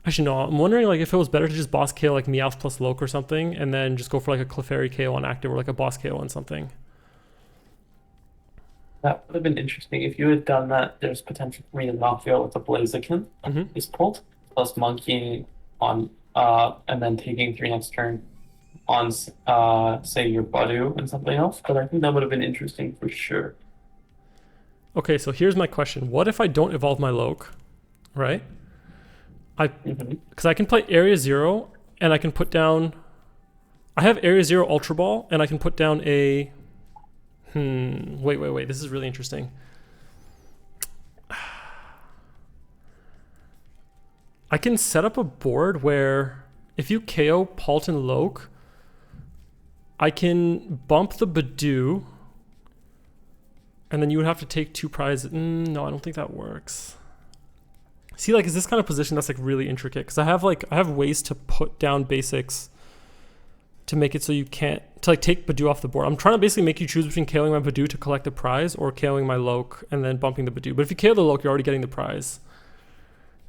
Actually, no, I'm wondering like if it was better to just boss KO like Meowth plus Loke or something, and then just go for like a Clefairy KO on active or like a boss KO on something. That would have been interesting. If you had done that, there's potential for me to knock you out with a Blaziken, is Pult, plus Monkey on, and then taking 3 next turn on, say, your Badoo and something else. But I think that would have been interesting for sure. Okay, so here's my question. What if I don't evolve my Loke, right? Because I can play Area 0, and I can put down... I have Area 0 Ultra Ball, and I can put down a... Wait. This is really interesting. I can set up a board where if you KO Pult and Loke, I can bump the Badoo, and then you would have to take 2 prizes. No, I don't think that works. See, like, is this kind of position that's like really intricate? Because I have ways to put down basics to make it so you can't, to like take Badoo off the board. I'm trying to basically make you choose between KOing my Badoo to collect the prize or KOing my Loke and then bumping the Badoo. But if you KO the Loke, you're already getting the prize.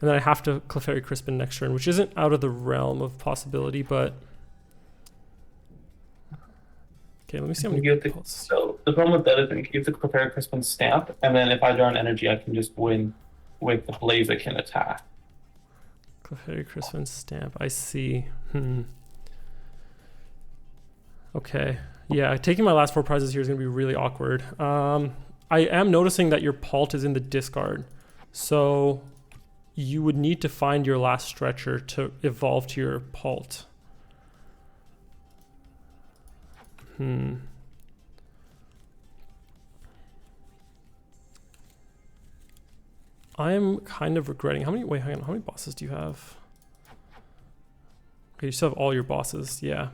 And then I have to Clefairy Crispin next turn, which isn't out of the realm of possibility, but... Okay, let me see how many... So the problem with that is that you give the Clefairy Crispin stamp, and then if I draw an energy, I can just win with the Blaziken attack. Clefairy Crispin stamp, I see. Okay, yeah, taking my last 4 prizes here is going to be really awkward. I am noticing that your Pult is in the discard, so you would need to find your last stretcher to evolve to your Pult. I am kind of regretting. Wait, hang on. How many bosses do you have? Okay, you still have all your bosses. Yeah.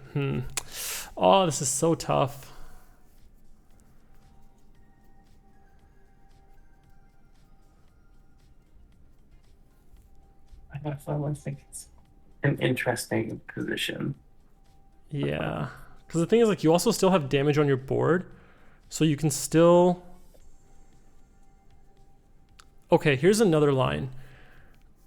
Oh, this is so tough. I think it's an interesting position. Yeah. Because the thing is, like, you also still have damage on your board. So you can still... Okay, here's another line.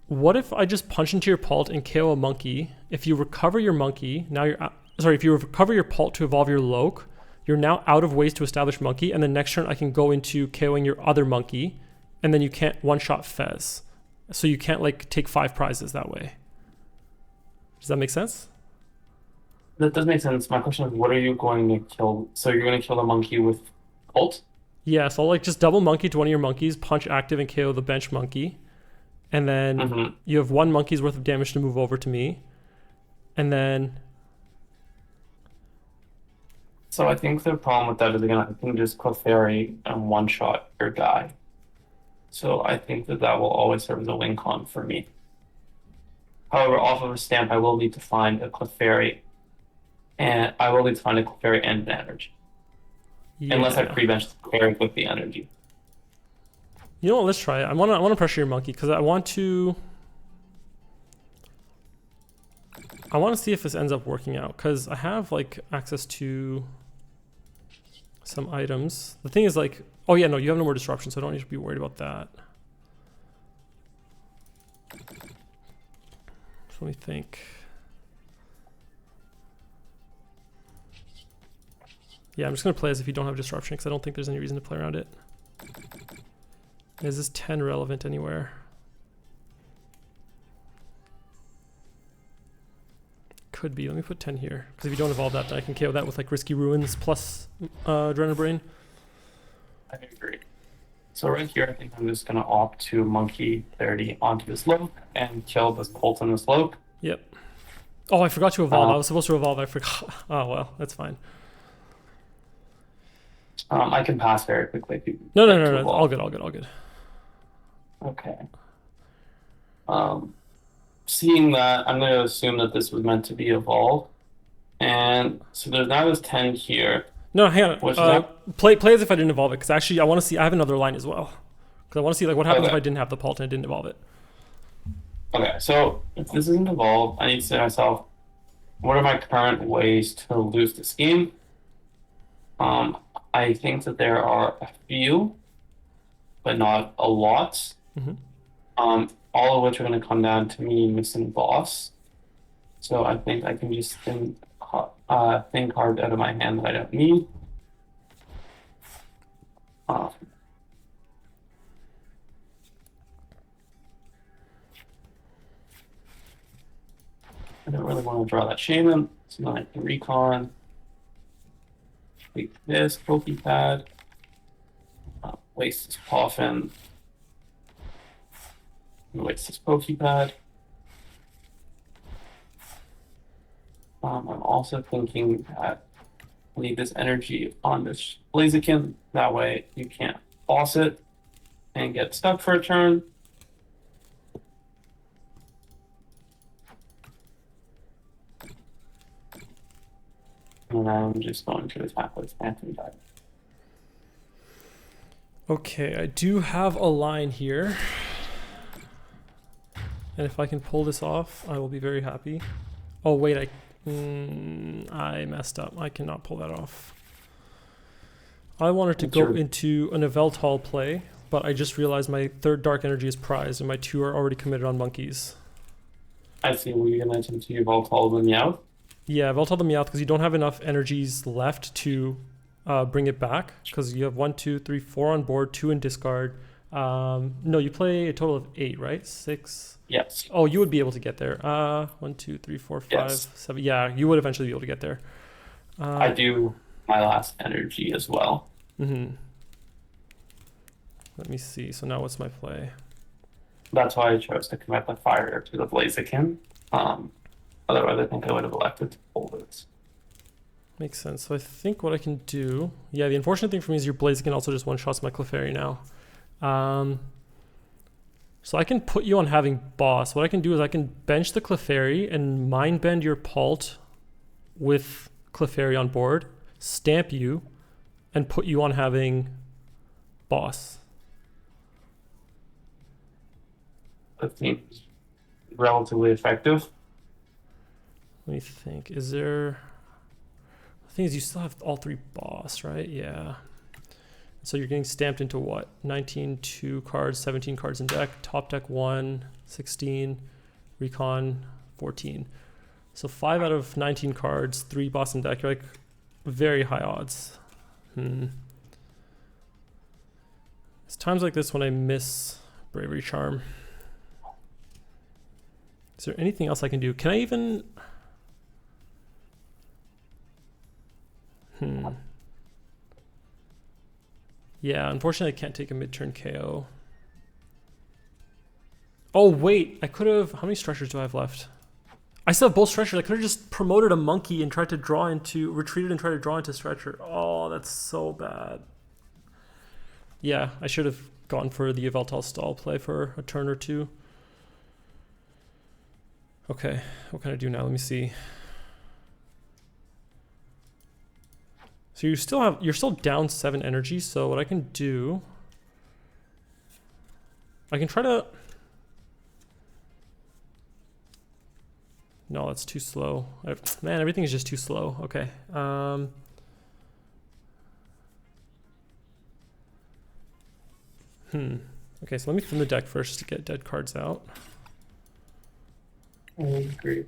What if I just punch into your Pult and KO a monkey? If you recover your monkey, now you're... Sorry, if you recover your Pult to evolve your Loke, you're now out of ways to establish monkey, and then next turn I can go into KOing your other monkey, and then you can't one-shot Fez. So you can't, like, take 5 prizes that way. Does that make sense? That does make sense. My question is, what are you going to kill? So you're going to kill the monkey with Ult? Yeah, so I'll, like, just double monkey to one of your monkeys, punch active and KO the bench monkey. And then you have 1 monkey's worth of damage to move over to me. And then... So I think the problem with that is, again, I can just Clefairy and one-shot your guy. So I think that will always serve as a win con for me. However, off of a stamp, I will need to find a Clefairy. And I will need to find a Clefairy and an energy. Yeah. Unless I pre-bench the Clefairy with the energy. You know what, let's try it. I want to pressure your monkey because I want to see if this ends up working out, because I have, like, access to some items. The thing is, like, oh yeah, no, you have no more disruption, so I don't need to be worried about that. So let me think. Yeah, I'm just going to play as if you don't have disruption, because I don't think there's any reason to play around it. Is this 10 relevant anywhere? Could be. Let me put 10 here, because if you don't evolve that, then I can KO that with, like, Risky Ruins plus Adrenal Brain. I agree. So right here, I think I'm just going to opt to monkey 30 onto this Loke and kill this Pult on this Loke. Yep. Oh, I forgot to evolve. I was supposed to evolve. I forgot. Oh, well, that's fine. I can pass very quickly if you... No. All good. Okay. Seeing that, I'm going to assume that this was meant to be evolved. And so there's now this 10 here. No, hang on. Play as if I didn't evolve it, because actually I want to see... I have another line as well. Because I want to see, like, what happens if I didn't have the Pult and I didn't evolve it. Okay, so if this isn't evolved, I need to say to myself, what are my current ways to lose this game? I think that there are a few, but not a lot. All of which are going to come down to me missing boss. So I think I can just think cards out of my hand that I don't need. I don't really want to draw that Shaman, so then I can recon. Take this Pokepad. Waste this Poffin. Waste this Pokepad. I'm also thinking that I need this energy on this Blaziken. That way you can't boss it and get stuck for a turn. And I'm just going to attack with Phantom Dive. Okay, I do have a line here. And if I can pull this off, I will be very happy. Oh, wait, I messed up. I cannot pull that off. I wanted to go into an Yveltal play, but I just realized my 3rd Dark Energy is prized, and my 2 are already committed on monkeys. I see. Were you going to attempt to Yveltal the Meowth? Yeah, Yveltal the Meowth, because you don't have enough energies left to bring it back, because you have 1, 2, 3, 4 on board, 2 in discard. No, you play a total of 8, right? 6? Yes. Oh, you would be able to get there. 1, 2, 3, 4, 5, 7. Yeah, you would eventually be able to get there. I do my last energy as well. Let me see. So now what's my play? That's why I chose to commit the fire to the Blaziken. Otherwise, I think I would have elected to pull this. Makes sense. So I think what I can do... Yeah, the unfortunate thing for me is your Blaziken also just one-shots my Clefairy now. So I can put you on having boss. What I can do is I can bench the Clefairy and mind bend your Pult with Clefairy on board, stamp you, and put you on having boss. That seems relatively effective. Let me think. Is there... The thing is, you still have all 3 boss, right? Yeah. So you're getting stamped into what? 19 2 cards, 17 cards in deck. Top deck 1, 16, recon 14. So 5 out of 19 cards, 3 boss in deck. You're like very high odds. It's times like this when I miss Bravery Charm. Is there anything else I can do? Can I even... Yeah, unfortunately I can't take a mid-turn KO. Oh wait, I could have... How many stretchers do I have left? I still have both stretchers. I could have just promoted a monkey and tried to draw into... Retreated and tried to draw into stretcher. Oh, that's so bad. Yeah, I should have gone for the Yveltal stall play for a turn or 2. Okay, what can I do now? Let me see. So you're still down 7 energy, so what I can do, I can try to, no, that's too slow. Man, everything is just too slow. Okay. Okay, so let me thin the deck first to get dead cards out. I agree.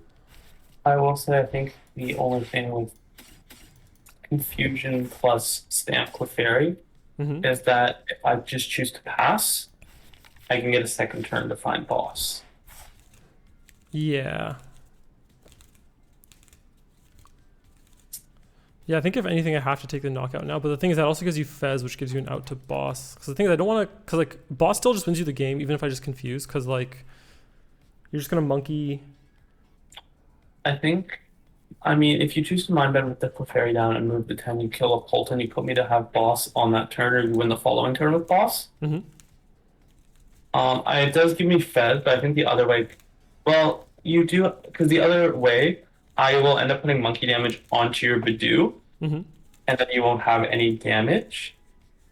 I will say I think the only thing with Confusion plus Stamp Clefairy is that if I just choose to pass, I can get a second turn to find boss. Yeah. Yeah, I think if anything I have to take the knockout now, but the thing is that also gives you Fez, which gives you an out to boss. Because the thing is I don't want to, because like boss still just wins you the game even if I just confuse, because like you're just going to monkey. I mean, if you choose to mind bend with the Clefairy down and move the 10, you kill a Pult and you put me to have boss on that turn, or you win the following turn with boss. It does give me Fez, but I think the other way, well, you do, because the other way, I will end up putting monkey damage onto your Bidoof, and then you won't have any damage.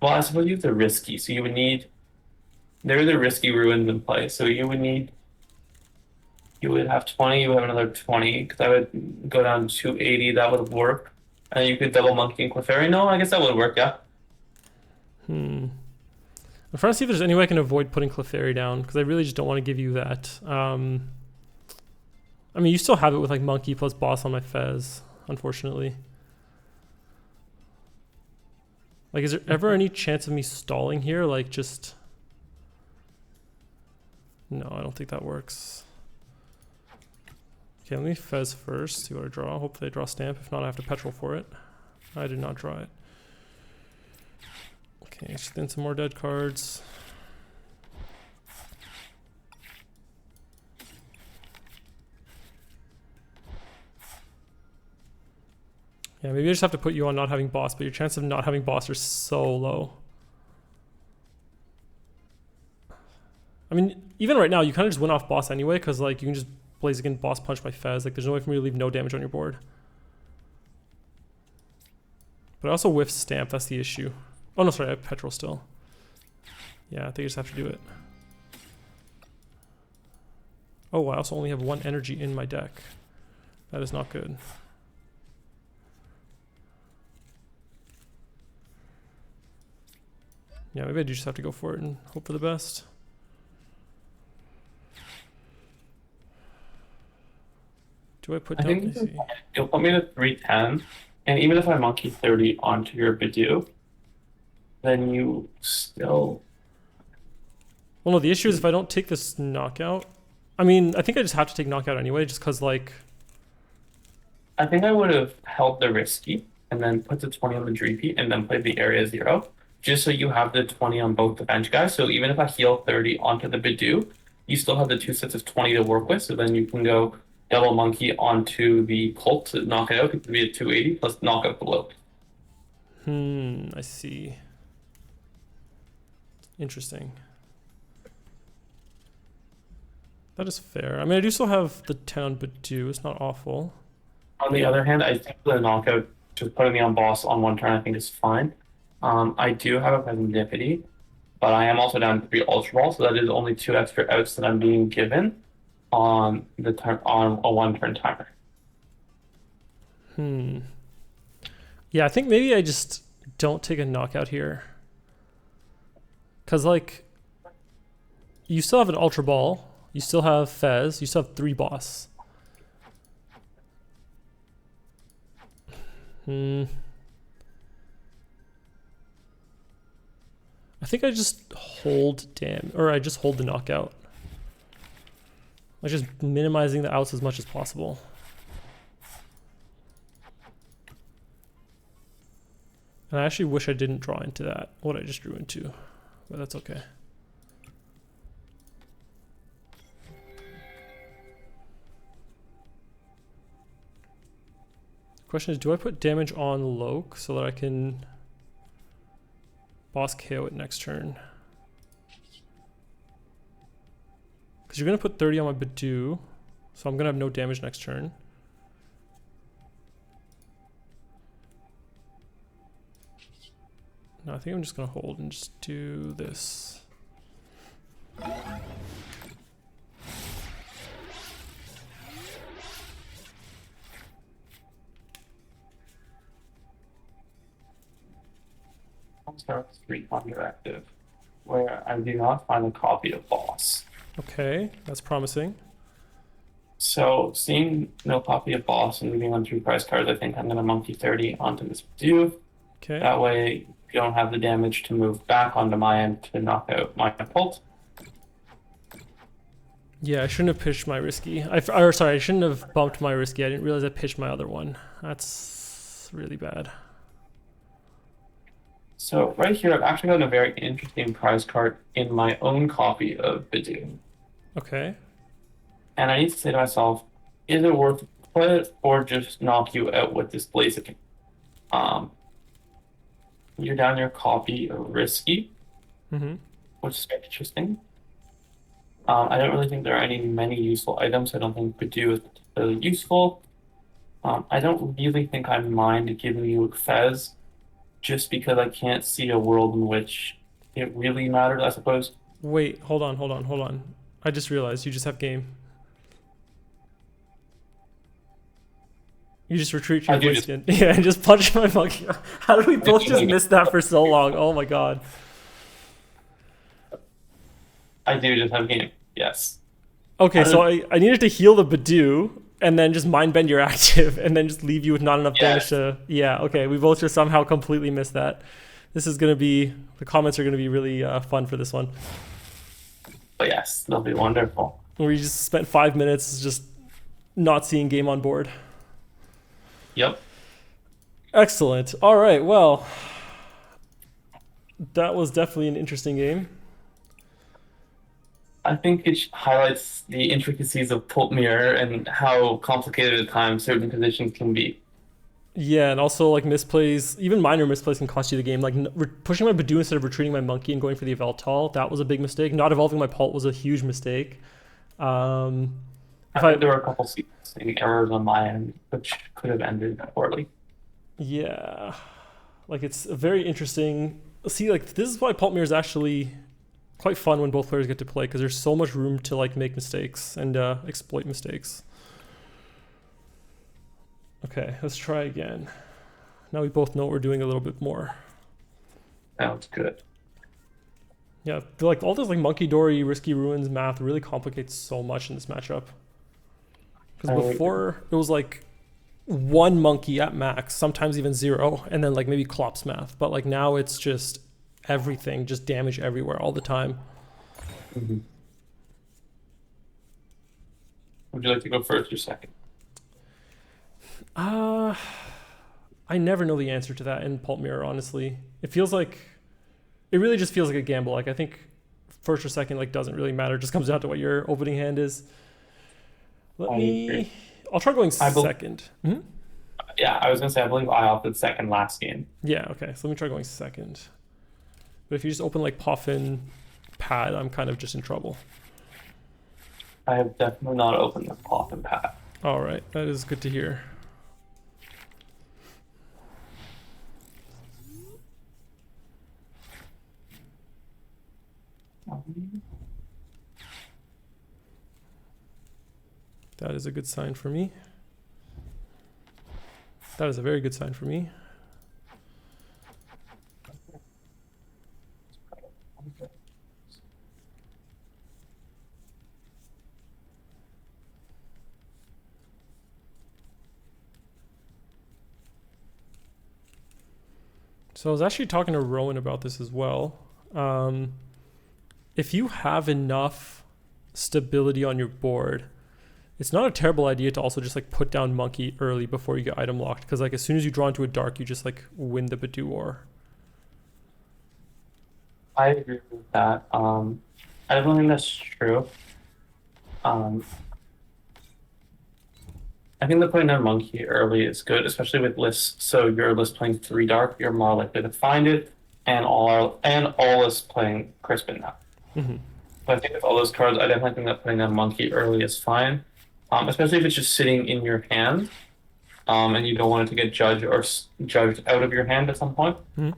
Well, I suppose you have the risky, so you would need, there are the risky ruins in play, so you would have 20, you would have another 20, because I would go down to 280, that would work. And you could double monkey and Clefairy. No, I guess that would work, yeah. I'm trying to see if there's any way I can avoid putting Clefairy down, because I really just don't want to give you that. I mean, you still have it with like monkey plus boss on my Fez, unfortunately. Like, is there ever any chance of me stalling here? Like, just... No, I don't think that works. Okay, let me Fez first, see what I draw. Hopefully I draw Stamp. If not, I have to Petrol for it. I did not draw it. Okay, spin some more dead cards. Yeah, maybe I just have to put you on not having boss, but your chance of not having boss are so low. I mean, even right now, you kind of just win off boss anyway, because like you can just Blaziken boss punch my Fez. Like, there's no way for me to leave no damage on your board. But I also whiff Stamp, that's the issue. Oh no, sorry, I have Petrol still. Yeah, I think I just have to do it. Oh, I also only have 1 energy in my deck. That is not good. Yeah, maybe I do just have to go for it and hope for the best. Do I put down? I think you'll put me to 310, and even if I monkey 30 onto your Bidoof, then you still... Well, no, the issue is if I don't take this knockout... I mean, I think I just have to take knockout anyway, just because, like... I think I would have held the risky, and then put the 20 on the Dreepy, and then played the area 0, just so you have the 20 on both the bench guys. So even if I heal 30 onto the Bidoof, you still have the 2 sets of 20 to work with, so then you can go double monkey onto the Pult to knock it out. It could be a 280 plus knockout below. I see. Interesting. That is fair. I mean, I do still have the 10 on Badu. It's not awful. On the other hand, I think the knockout, just putting me on boss on one turn, I think is fine. I do have a Presentipity, but I am also down 3 Ultra Ball, so that is only 2 extra outs that I'm being given on the turn on a 1-turn timer. Yeah, I think maybe I just don't take a knockout here. Because, like, you still have an Ultra Ball, you still have Fez, you still have 3 boss. I think I just hold I just hold the knockout. Like, just minimizing the outs as much as possible. And I actually wish I didn't draw into that, what I just drew into, but that's okay. Question is, do I put damage on Loke so that I can boss KO it next turn? Because you're going to put 30 on my Badu, so I'm going to have no damage next turn. No, I think I'm just going to hold and just do this. I'll start with 3 Underactive, where I do not find a copy of boss. Okay, that's promising. So, seeing no copy of boss and leaving on 2 prize cards, I think I'm going to monkey 30 onto this Badu. Okay. That way, you don't have the damage to move back onto my end to knock out my Pult. Yeah, I shouldn't have pitched my risky. Sorry, I shouldn't have bumped my risky. I didn't realize I pitched my other one. That's really bad. So right here, I've actually got a very interesting prize card in my own copy of Badu. Okay. And I need to say to myself, is it worth to play it or just knock you out with this Blaziken? You're down your copy of Risky, which is very interesting. I don't really think there are many useful items. I don't think Badu is particularly useful. I don't really think I mind giving you Fez, just because I can't see a world in which it really matters, I suppose. Wait, hold on. I just realized you just have game. You just retreat your Blaziken. Yeah, and just punch my monkey. How did we both just miss that for so long? Oh my god. I do just have game, yes. Okay, so I needed to heal the Badu, and then just mind bend your active, and then just leave you with not enough damage to... Yeah, okay, we both just somehow completely missed that. This is going to be... The comments are going to be really fun for this one. But yes, they'll be wonderful. We just spent 5 minutes just not seeing game on board. Yep. Excellent. All right, well, that was definitely an interesting game. I think it highlights the intricacies of Pult Mirror and how complicated at times certain positions can be. Yeah, and also like misplays, even minor misplays can cost you the game. Like pushing my Badu instead of retreating my monkey and going for the Eveltal, that was a big mistake. Not evolving my Pult was a huge mistake. I think there were a couple sequencing errors on my end, which could have ended poorly. Yeah, like it's very interesting. See, like this is why Pult Mirror is actually quite fun when both players get to play, because there's so much room to like make mistakes and exploit mistakes. Okay, let's try again. Now we both know what we're doing a little bit more. Sounds good. Yeah, like all this like Monkey Dory, Risky Ruins math really complicates so much in this matchup. Because before it was like 1 monkey at max, sometimes even 0, and then like maybe Klopp's math. But like now it's just everything, just damage everywhere all the time. Would you like to go first or second? I never know the answer to that in Pult Mirror, honestly. It really just feels like a gamble. Like I think first or second like doesn't really matter. It just comes down to what your opening hand is. I'll try going second. Yeah, I was gonna say I believe I opted second last game. Yeah, okay. So let me try going second. But if you just open like Puffin Pad, I'm kind of just in trouble. I have definitely not opened the pop and pat. All right, that is good to hear. That is a good sign for me. That is a very good sign for me. So I was actually talking to Rowan about this as well. If you have enough stability on your board, it's not a terrible idea to also just like put down monkey early before you get item locked, because like as soon as you draw into a dark, you just like win the Badu War. I agree with that. I don't think that's true. I think that putting down monkey early is good, especially with lists. So your list playing 3 dark, you're more likely to find it, and all lists playing Crispin now. Mm-hmm. But I think with all those cards, I definitely think that putting down monkey early is fine, especially if it's just sitting in your hand, and you don't want it to get judged or judged out of your hand at some point. Mm-hmm.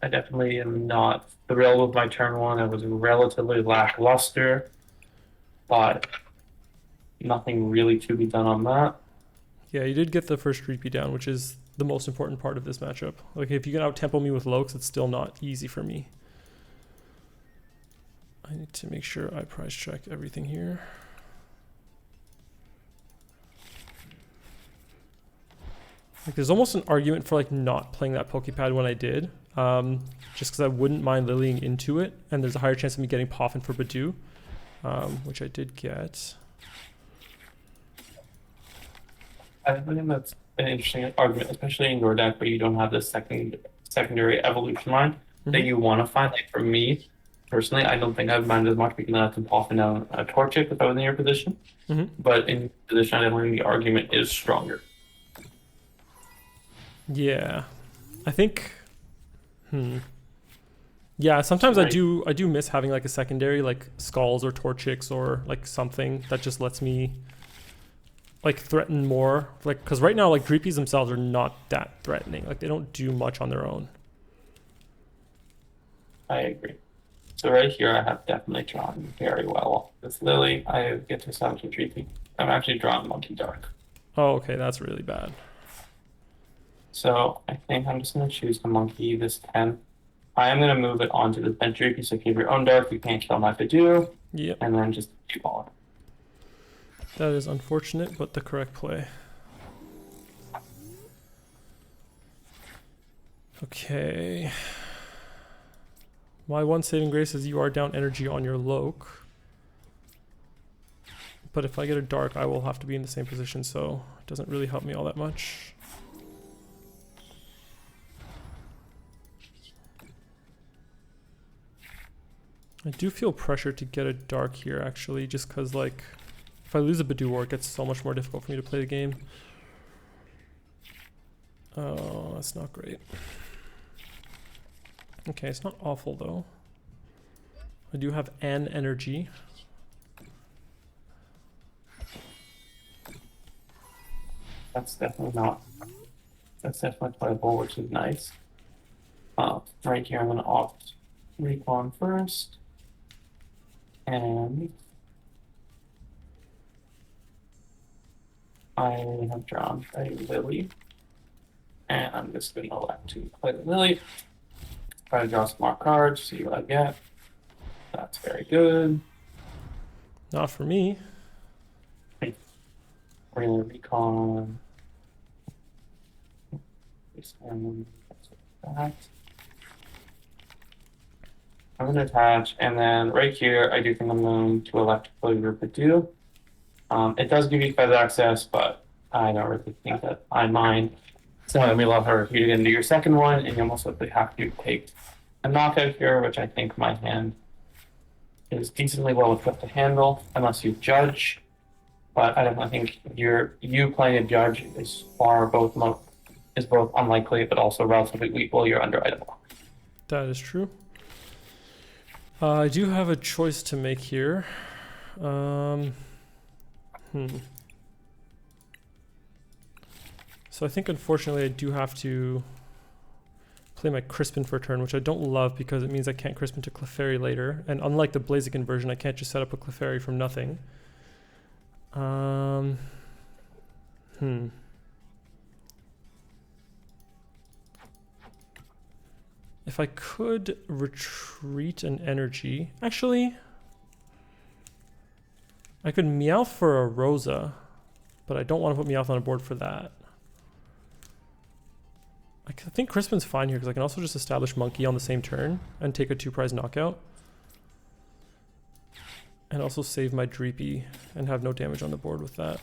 I definitely am not thrilled with my turn 1. I was relatively lackluster, but nothing really to be done on that. Yeah, you did get the first repeat down, which is the most important part of this matchup. Like if you can out-tempo me with Lokes, it's still not easy for me. I need to make sure I price check everything here. Like there's almost an argument for like not playing that Pokepad when I did, just because I wouldn't mind lilying into it, and there's a higher chance of me getting Poffin for Badu, which I did get. I think that's an interesting argument, especially in your deck where you don't have this secondary evolution line that you want to find. Like for me, personally, I don't think I'd mind as much because I can Poffin down a Torchic if I was in your position. But in your position, I don't think the argument is stronger. Yeah, I think. Yeah, sometimes Right. I do miss having like a secondary, like Skulls or Torchics or like something that just lets me like threaten more. Like, because right now like Dreepies themselves are not that threatening. Like they don't do much on their own. I agree. So right here, I have definitely drawn very well. This Lily, I get to establish a Dreepy. I'm actually drawing Monkey Dark. Oh, okay, that's really bad. So I think I'm just going to choose the Monkey this 10. I am going to move it onto the bench Dreepy, so if you have your own Dark, you can't kill my Badu. Yep. And then just keep on. That is unfortunate, but the correct play. Okay. My one saving grace is you are down energy on your Loke. But if I get a dark, I will have to be in the same position, so it doesn't really help me all that much. I do feel pressure to get a dark here, actually, just because, like, if I lose a Badu War, it gets so much more difficult for me to play the game. Oh, that's not great. Okay, it's not awful, though. I do have an energy. That's definitely playable, which is nice. Right here, I'm going to opt Recon first. And I have drawn a Lily. And I'm just going to elect to play the Lily. Try to draw some more cards, see what I get. That's very good. Not for me. We're going to Recon. That. I'm going to attach, and then right here, I do think I'm going to elect to play your Badu. It does give you feather access, but I don't really think that I mind. So let me allow her for you to get into your second one, and you almost likely have to take a knockout here, which I think my hand is decently well equipped to handle, unless you judge. But I definitely think you playing a judge is both unlikely, but also relatively weak while you're under item lock. That is true. I do have a choice to make here. So I think unfortunately I do have to play my Crispin for a turn, which I don't love because it means I can't Crispin to Clefairy later. And unlike the Blaziken version, I can't just set up a Clefairy from nothing. If I could retreat an energy... Actually, I could Meowth for a Rosa, but I don't want to put Meowth on a board for that. I think Crispin's fine here because I can also just establish Monkey on the same turn and take a 2-prize knockout. And also save my Dreepy and have no damage on the board with that.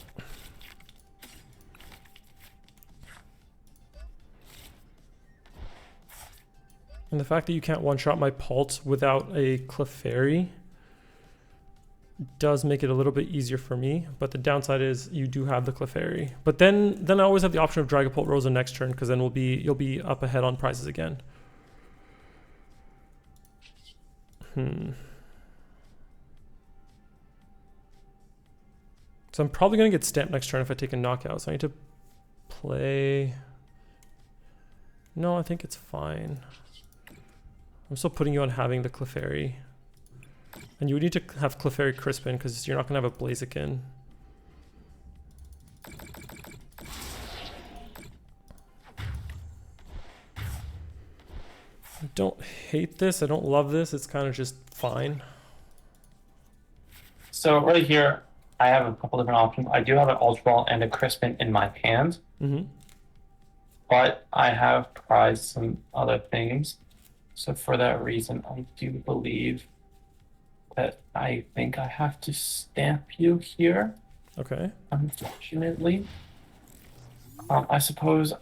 And the fact that you can't one-shot my Pult without a Clefairy does make it a little bit easier for me, but the downside is you do have the Clefairy. But then I always have the option of Dragapult Rosa next turn, because then you'll be up ahead on prizes again. So I'm probably going to get stamped next turn if I take a knockout, so I need to play... No, I think it's fine. I'm still putting you on having the Clefairy. And you would need to have Clefairy Crispin because you're not going to have a Blaziken. I don't hate this. I don't love this. It's kind of just fine. So right here, I have a couple different options. I do have an Ultra Ball and a Crispin in my hand. But I have prized some other things. So for that reason, I do believe that I think I have to stamp you here. Okay. Unfortunately. I suppose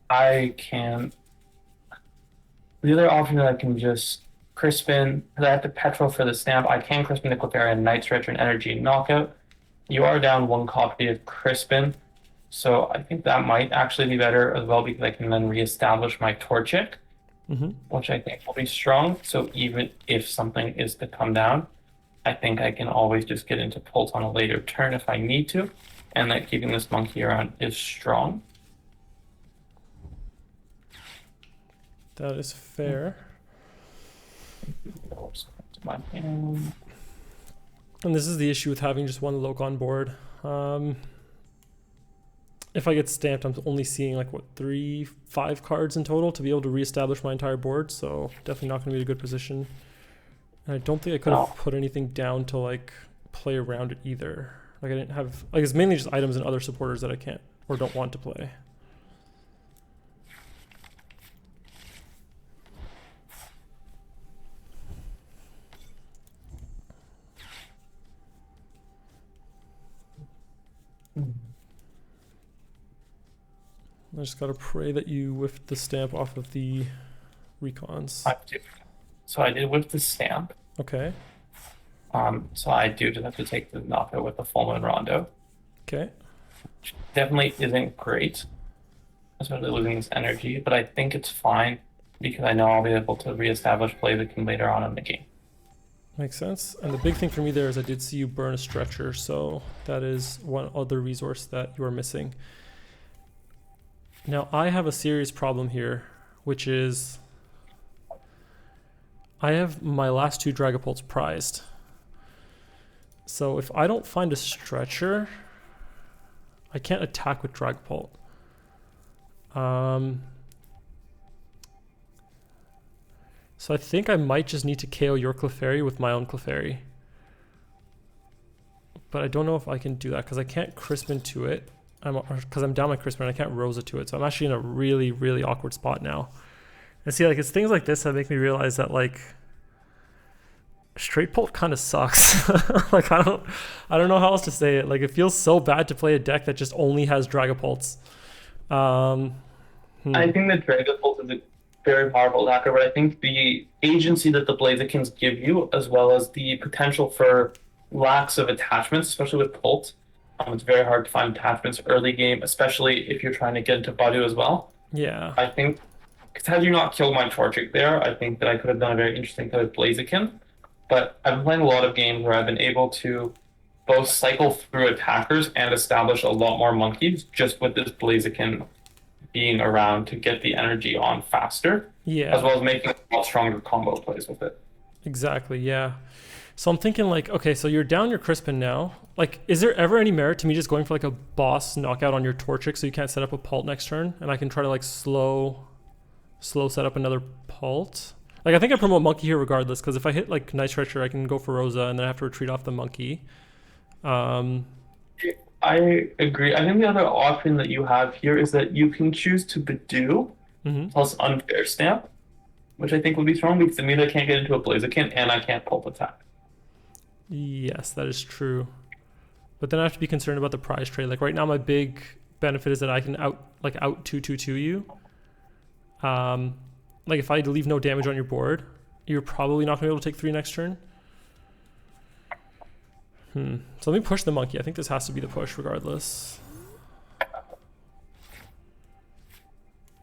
I can... The other option that I can just Crispin, because I have to Petrol for the stamp, I can Crispin the Clefairy and Night Stretcher and Energy Knockout. You are down 1 copy of Crispin. So I think that might actually be better as well because I can then reestablish my Torchic, which I think will be strong. So even if something is to come down, I think I can always just get into Pult on a later turn if I need to. And that keeping this Monkey around is strong. That is fair. And this is the issue with having just one Loke on board. If I get stamped, I'm only seeing like, what, 5 cards in total to be able to reestablish my entire board, so definitely not going to be in a good position. And I don't think I could have put anything down to like play around it either. Like I didn't have, like it's mainly just items and other supporters that I can't or don't want to play. I just gotta pray that you whiffed the stamp off of the recons. I do. So I did with the stamp. Okay. So I do just have to take the knockout with the Full Moon Rondo. Okay. Which definitely isn't great, especially losing this energy, but I think it's fine because I know I'll be able to reestablish Blaziken later on in the game. Makes sense. And the big thing for me there is I did see you burn a Stretcher, so that is one other resource that you are missing. Now, I have a serious problem here, which is I have my last 2 Dragapults prized. So if I don't find a Stretcher, I can't attack with Dragapult. So I think I might just need to KO your Clefairy with my own Clefairy. But I don't know if I can do that because I can't Crispin to it. Because I'm down my Crispin and I can't Rosa to it. So I'm actually in a really, really awkward spot now. And see, like, it's things like this that make me realize that, like, Straight Pult kind of sucks. Like, I don't know how else to say it. Like, it feels so bad to play a deck that just only has Dragapults. I think that Dragapult is a very powerful attacker, but I think the agency that the Blazikens give you, as well as the potential for lacks of attachments, especially with Pult, it's very hard to find attachments early game, especially if you're trying to get into Badu as well. Yeah. I think, because had you not killed my Torchic there, I think that I could have done a very interesting play with Blaziken. but I've been playing a lot of games where I've been able to both cycle through attackers and establish a lot more monkeys just with this Blaziken being around to get the energy on faster, Yeah. as well as making a lot stronger combo plays with it. Exactly, yeah. So I'm thinking like, okay, so you're down your Crispin now. Like, is there ever any merit to me just going for like a boss knockout on your Torchic so you can't set up a Pult next turn? And I can try to like slow set up another Pult? Like, I think I promote Monkey here regardless, because if I hit like Night Stretcher, I can go for Rosa and then I have to retreat off the Monkey. I agree. I think the other option that you have here is that you can choose to Badoo plus Unfair Stamp, which I think would be strong because it means I can't get into a Blaziken and I can't Pulp attack. Yes, that is true. But then I have to be concerned about the prize trade. Like right now, my big benefit is that I can out 2/2/2 you. Like if I leave no damage on your board, you're probably not gonna be able to take 3 next turn. So let me push the Monkey. I think this has to be the push regardless.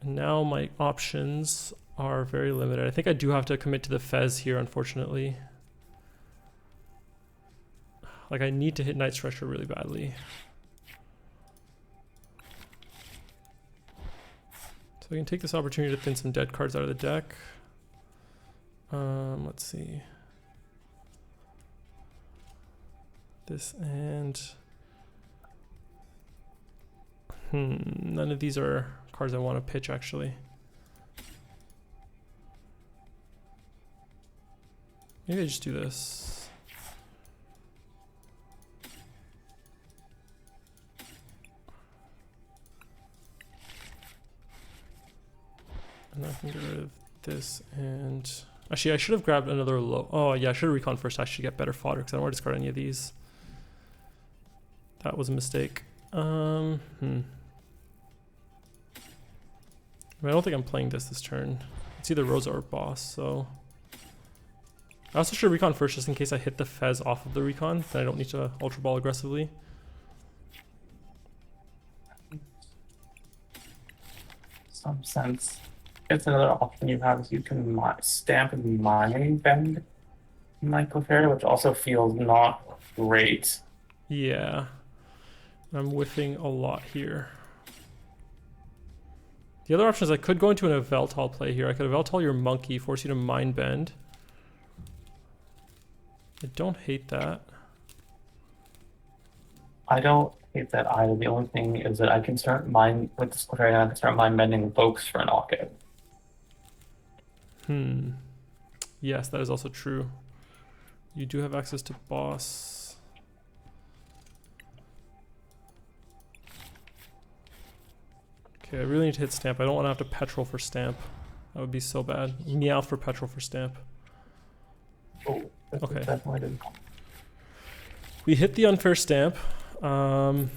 And now my options are very limited. I think I do have to commit to the Fez here, unfortunately. Like I need to hit Night Stretcher really badly. So I can take this opportunity to thin some dead cards out of the deck. Let's see. This and none of these are cards I want to pitch actually. Maybe I just do this. And I can get rid of this and actually I should have grabbed another low. Oh yeah, I should have recon first to actually get better fodder because I don't want to discard any of these. That was a mistake. I don't think I'm playing this turn. It's either Rosa or Boss, so. I also should recon first just in case I hit the Fez off of the recon, then I don't need to Ultra Ball aggressively. Some sense. It's another option you have is you can stamp and Mind Bend Microfairy, which also feels not great. Yeah. I'm whiffing a lot here. The other option is I could go into an Yveltal play here. I could Yveltal your Monkey, force you to Mind Bend. I don't hate that. I don't hate that either. The only thing is that I can start with this Fairy, I can start Mind Bending Vokes for a knockout. Yes, that is also true. You do have access to Boss. Okay, I really need to hit Stamp. I don't want to have to Petrol for Stamp. That would be so bad. Meowth for Petrol for Stamp. Oh, okay. Definitely didn't. We hit the Unfair Stamp. The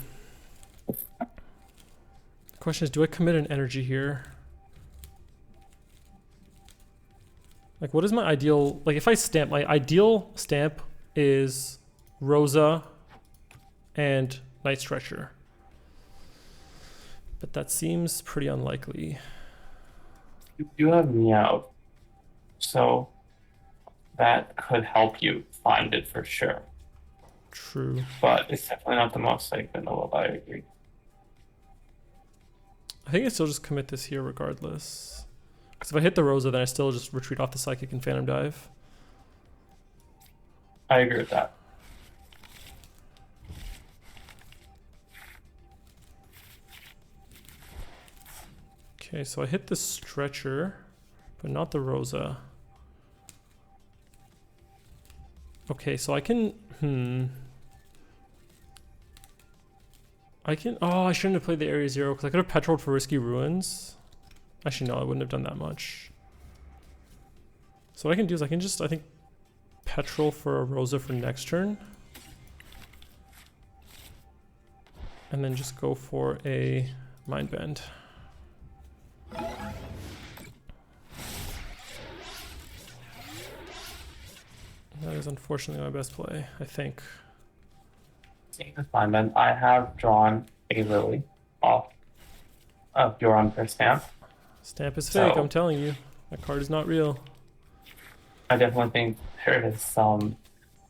question is, do I commit an energy here? Like, what is my ideal... Like, if I stamp, my ideal stamp is Rosa and Night Stretcher. But that seems pretty unlikely. You have Meowth, so that could help you find it for sure. True. But it's definitely not the most like vanilla, I agree. I think I still just commit this here regardless. Because if I hit the Rosa, then I still just retreat off the Psychic and Phantom Dive. I agree with that. Okay, so I hit the Stretcher, but not the Rosa. Okay, so I can... Oh, I shouldn't have played the Area Zero because I could have Petroled for Risky Ruins. Actually, no, I wouldn't have done that much. So what I can do is I can just, I think, Petrol for a Rosa for next turn. And then just go for a Mind Bend. That is unfortunately my best play, I think. Fine, then I have drawn a Lily off of your Unfair Stamp. Stamp is fake, I'm telling you. That card is not real. I definitely think there is some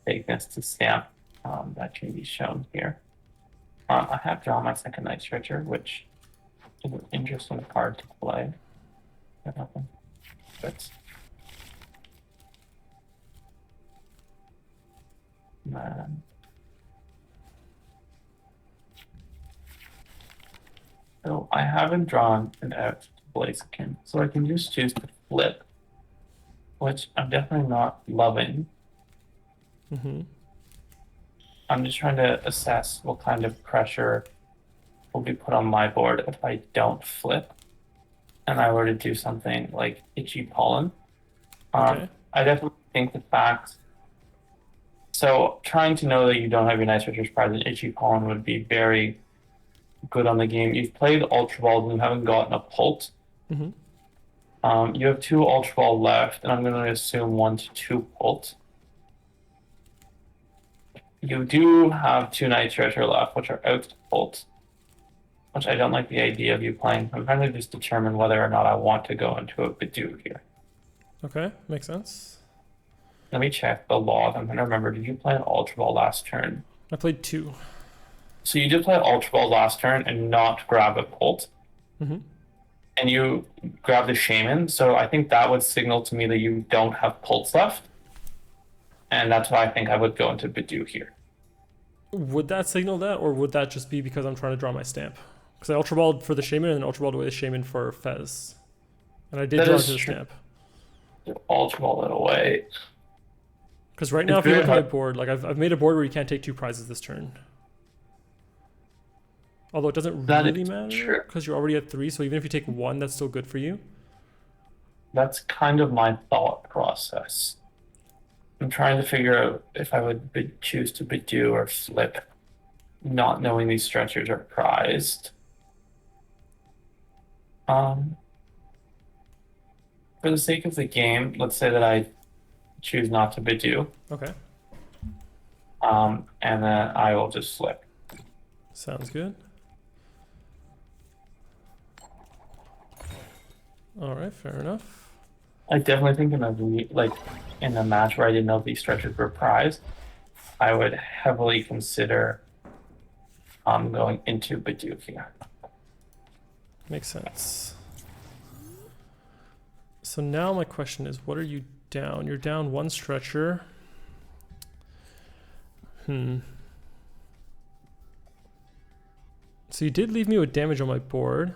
vagueness to stamp that can be shown here. I have drawn my second Night Stretcher, which is an interesting card to play. But man. So I haven't drawn an out Blaziken, so I can just choose to flip, which I'm definitely not loving. I'm just trying to assess what kind of pressure will be put on my board if I don't flip and I were to do something like Itchy Pollen. Okay. I definitely think the fact. So trying to know that you don't have your Night Stretcher's prize and Itchy Pollen would be very good on the game. You've played Ultra Balls and you haven't gotten a Pult. You have 2 Ultra Ball left, and I'm going to assume 1 to 2 Pult. You do have 2 Night Stretcher left, which are out to Pult, which I don't like the idea of you playing. I'm trying to just determine whether or not I want to go into a Bidoof here. Okay, makes sense. Let me check the log. I'm going to remember, did you play an Ultra Ball last turn? I played 2. So you did play Ultra Ball last turn and not grab a Pult. And you grab the Shaman, so I think that would signal to me that you don't have Pults left. And that's why I think I would go into Bidoof here. Would that signal that, or would that just be because I'm trying to draw my stamp? Because I Ultra Balled for the Shaman and then Ultra Balled away the Shaman for Fez. And I did That draw is into the true. stamp. Ultra Ball it away. Because right now, if you look at my board, like I've made a board where you can't take 2 prizes this turn. Although it doesn't really matter because you're already at 3, so even if you take 1, that's still good for you. That's kind of my thought process. I'm trying to figure out if I would choose to Bidoof or flip, not knowing these stretchers are prized. For the sake of the game, let's say that I choose not to Bidoof. Okay. And then I will just flip. Sounds good. All right, fair enough. I definitely think in a match where I didn't know these stretchers were prized, I would heavily consider going into Bidoof here. Makes sense. So now my question is, what are you down? You're down 1 stretcher. So you did leave me with damage on my board.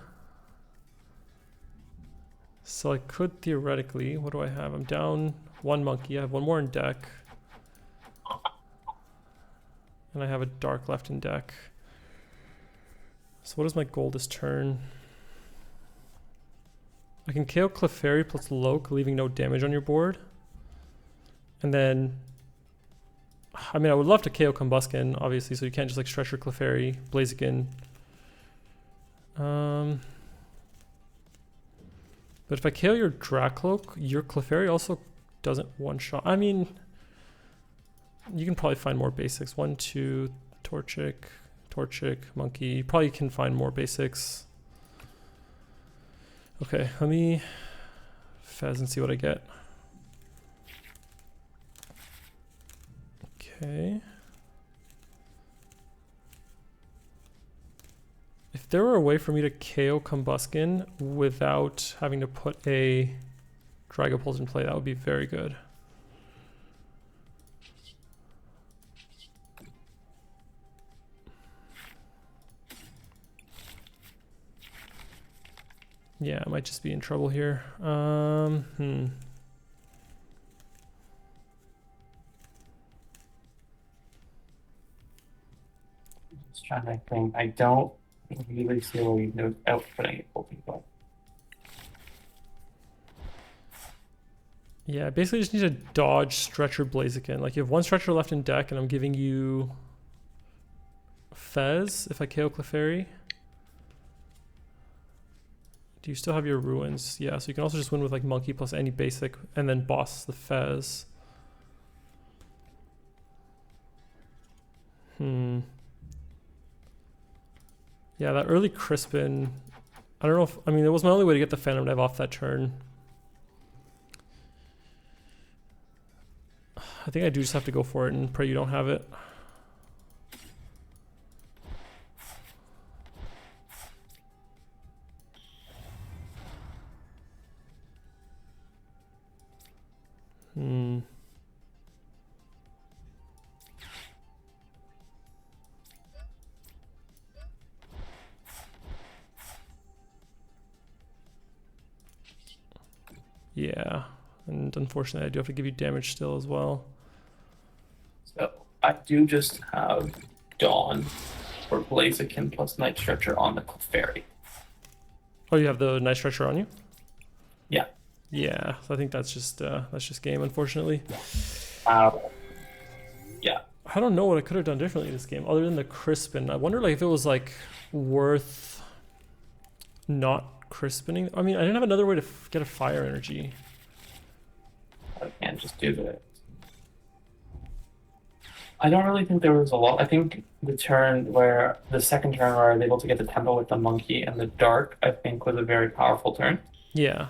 So I could theoretically, what do I have? I'm down 1 monkey. I have 1 more in deck. And I have a dark left in deck. So what is my goal this turn? I can KO Clefairy plus Loke, leaving no damage on your board. And then, I mean, I would love to KO Combusken, obviously, so you can't just like stretch your Clefairy, Blaziken. But if I KO your Dracloak, your Clefairy also doesn't one-shot. I mean, you can probably find more basics. 1, 2, Torchic, Monkey. You probably can find more basics. Okay, let me Fez and see what I get. Okay. If there were a way for me to KO Combusken without having to put a Dragapult in play, that would be very good. Yeah, I might just be in trouble here. Just trying to think. I don't really see where you know outputting it for people. Yeah, basically just need to dodge Stretcher Blaziken. Like you have 1 Stretcher left in deck and I'm giving you Fez if I KO Clefairy. Do you still have your Ruins? Yeah, so you can also just win with like Monkey plus any basic and then boss the Fez. Yeah, that early Crispin, I don't know if, I mean, it was my only way to get the Phantom Knife off that turn. I think I do just have to go for it and pray you don't have it. Yeah, and unfortunately I do have to give you damage still as well. So I do just have Dawn for Blaziken plus Night Stretcher on the Clefairy. Oh, you have the Night Stretcher on you? Yeah. Yeah, so I think that's just game, unfortunately. Yeah. I don't know what I could have done differently this game other than the Crispin. I wonder like if it was like worth not Crispining. I mean, I didn't have another way to get a fire energy. I can't just do that. I don't really think there was a lot. I think the second turn where I was able to get the tempo with the monkey and the dark, I think was a very powerful turn. Yeah.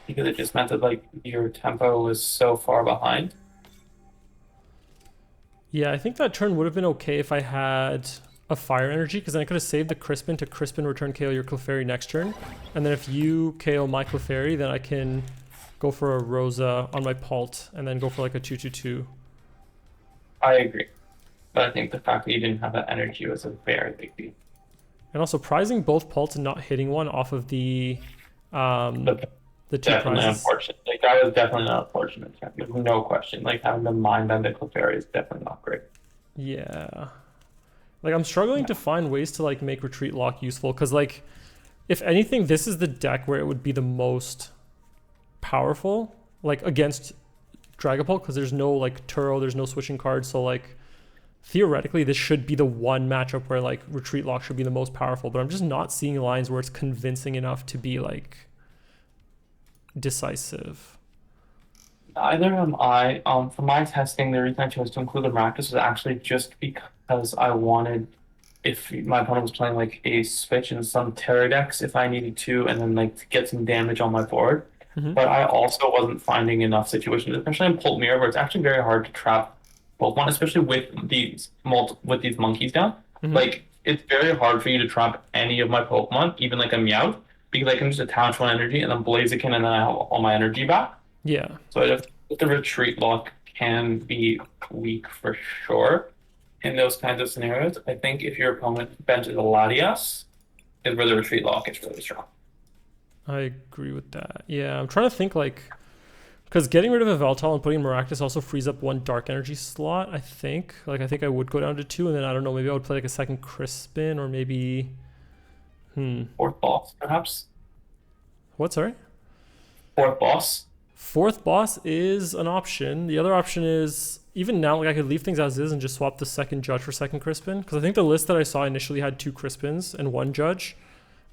Because it just meant that like your tempo was so far behind. Yeah, I think that turn would have been okay if I had a fire energy, because then I could have saved the Crispin to Crispin return KO your Clefairy next turn. And then if you KO my Clefairy, then I can go for a Rosa on my Pult and then go for like a 2/2/2. I agree. But I think the fact that you didn't have that energy was a very big deal. And also prizing both Pults and not hitting one off of the two Definitely prizes. unfortunate. Like that was definitely not unfortunate. There's no question. Like having the mind bend the Clefairy is definitely not great. Yeah. Like I'm struggling to find ways to like make Retreat Lock useful, because like if anything, this is the deck where it would be the most powerful, like against Dragapult, because there's no like Turo, there's no switching cards, so like theoretically this should be the one matchup where like Retreat Lock should be the most powerful, but I'm just not seeing lines where it's convincing enough to be like decisive. Neither am I. For my testing, the reason I chose to include the Maractus was actually just because I wanted, if my opponent was playing like a switch and some Terra decks, if I needed to, and then like to get some damage on my board. But I also wasn't finding enough situations, especially in Pult Mirror, where it's actually very hard to trap Pokemon, especially with these monkeys down. Like it's very hard for you to trap any of my Pokemon, even like a Meowth, because I can just attach one energy and then Blaziken, and then I have all my energy back. Yeah. So the Retreat Lock can be weak for sure in those kinds of scenarios. I think if your opponent benches a Latias, is where the Retreat Lock is really strong. I agree with that. Yeah, I'm trying to think like, because getting rid of a Veltal and putting Maractus also frees up one dark energy slot, I think. Like I think I would go down to 2, and then I don't know, maybe I would play like a second Crispin, or maybe Fourth boss, perhaps. What, sorry? Fourth boss. Fourth boss is an option. The other option is, even now, like I could leave things as is and just swap the second Judge for second Crispin, because I think the list that I saw initially had 2 Crispins and 1 Judge,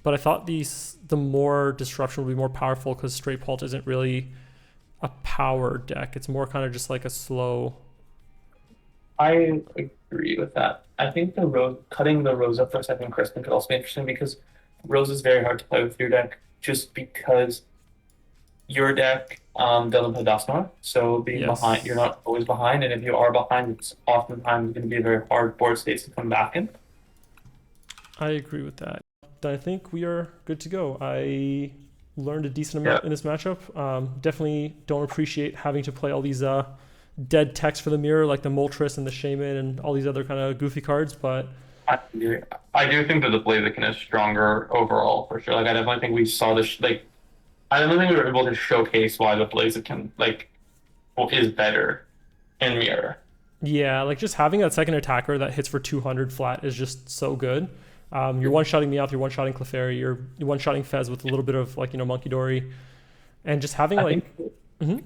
but I thought the more disruption would be more powerful, because Straight Pult isn't really a power deck. It's more kind of just like a slow. I agree with that. I think cutting the Rosa for second Crispin could also be interesting, because Rosa is very hard to play with your deck, just because your deck doesn't play Dusknoir, so being behind, you're not always behind, and if you are behind, it's oftentimes going to be a very hard board state to come back in. I agree with that. I think we are good to go. I learned a decent amount in this matchup. Definitely don't appreciate having to play all these dead techs for the mirror, like the Moltres and the Shaman and all these other kind of goofy cards, but I do think that the Blaziken is stronger overall, for sure. Like I definitely think we saw this. Like I don't think we were able to showcase why the Blaziken is better in Mirror. Yeah, like just having that second attacker that hits for 200 flat is just so good. You're one-shotting Meowth, you're one-shotting Clefairy, you're one-shotting Fez with a little bit of like, Monkey Dory, and just having I think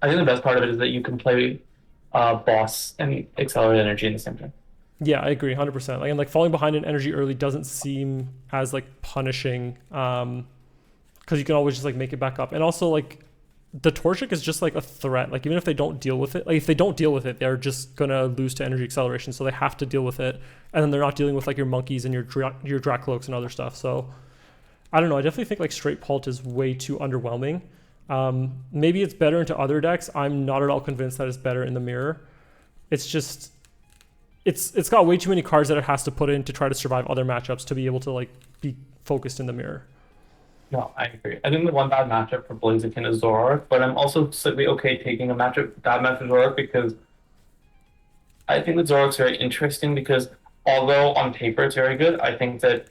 the best part of it is that you can play boss and accelerate energy in the same time. Yeah, I agree, 100%. Like, and like falling behind in energy early doesn't seem as like punishing, because you can always just like make it back up. And also like the Torchic is just like a threat. Like even if they don't deal with it, like if they don't deal with it, they're just gonna lose to energy acceleration. So they have to deal with it, and then they're not dealing with like your monkeys and your Dracloaks and other stuff. So I don't know. I definitely think like Straight Pult is way too underwhelming. Maybe it's better into other decks. I'm not at all convinced that it's better in the mirror. It's just, it's got way too many cards that it has to put in to try to survive other matchups to be able to like be focused in the mirror. No, I agree. I think the one bad matchup for Blaziken is Zoroark, but I'm also slightly okay taking a bad matchup Zoroark because I think that Zoroark's very interesting because although on paper it's very good, I think that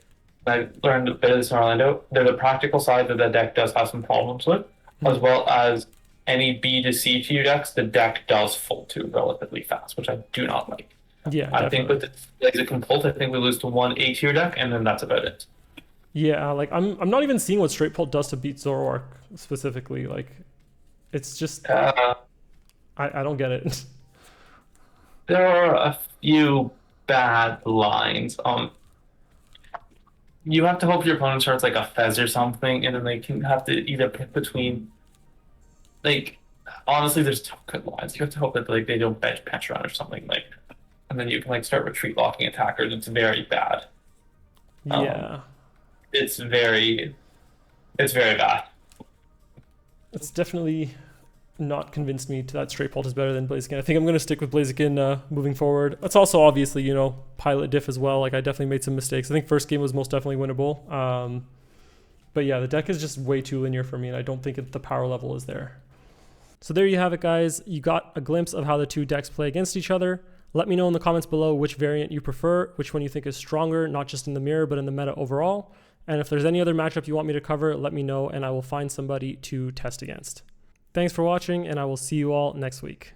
I learned a bit of this in Orlando. There's a practical side that the deck does have some problems with, as well as any B to C tier decks, the deck does fold to relatively fast, which I do not like. Yeah, I think with the Blaziken, I think we lose to one A tier deck, and then that's about it. Yeah, like I'm not even seeing what Straight Pult does to beat Zoroark specifically. Like, it's just I don't get it. There are a few bad lines. You have to hope your opponent starts like a Fez or something, and then they can have to either pick between. Like, honestly, there's two good lines. You have to hope that like they don't bench Petron or something like, and then you can like start retreat locking attackers. It's very bad. Yeah, it's very bad. It's definitely not convinced me to that Straight Pult is better than Blaziken. I think I'm going to stick with Blaziken moving forward. It's also obviously, you know, pilot diff as well. Like, I definitely made some mistakes. I think first game was most definitely winnable. But yeah, the deck is just way too linear for me, and I don't think the power level is there. So there you have it, guys. You got a glimpse of how the two decks play against each other. Let me know in the comments below which variant you prefer, which one you think is stronger, not just in the mirror, but in the meta overall. And if there's any other matchup you want me to cover, let me know, and I will find somebody to test against. Thanks for watching, and I will see you all next week.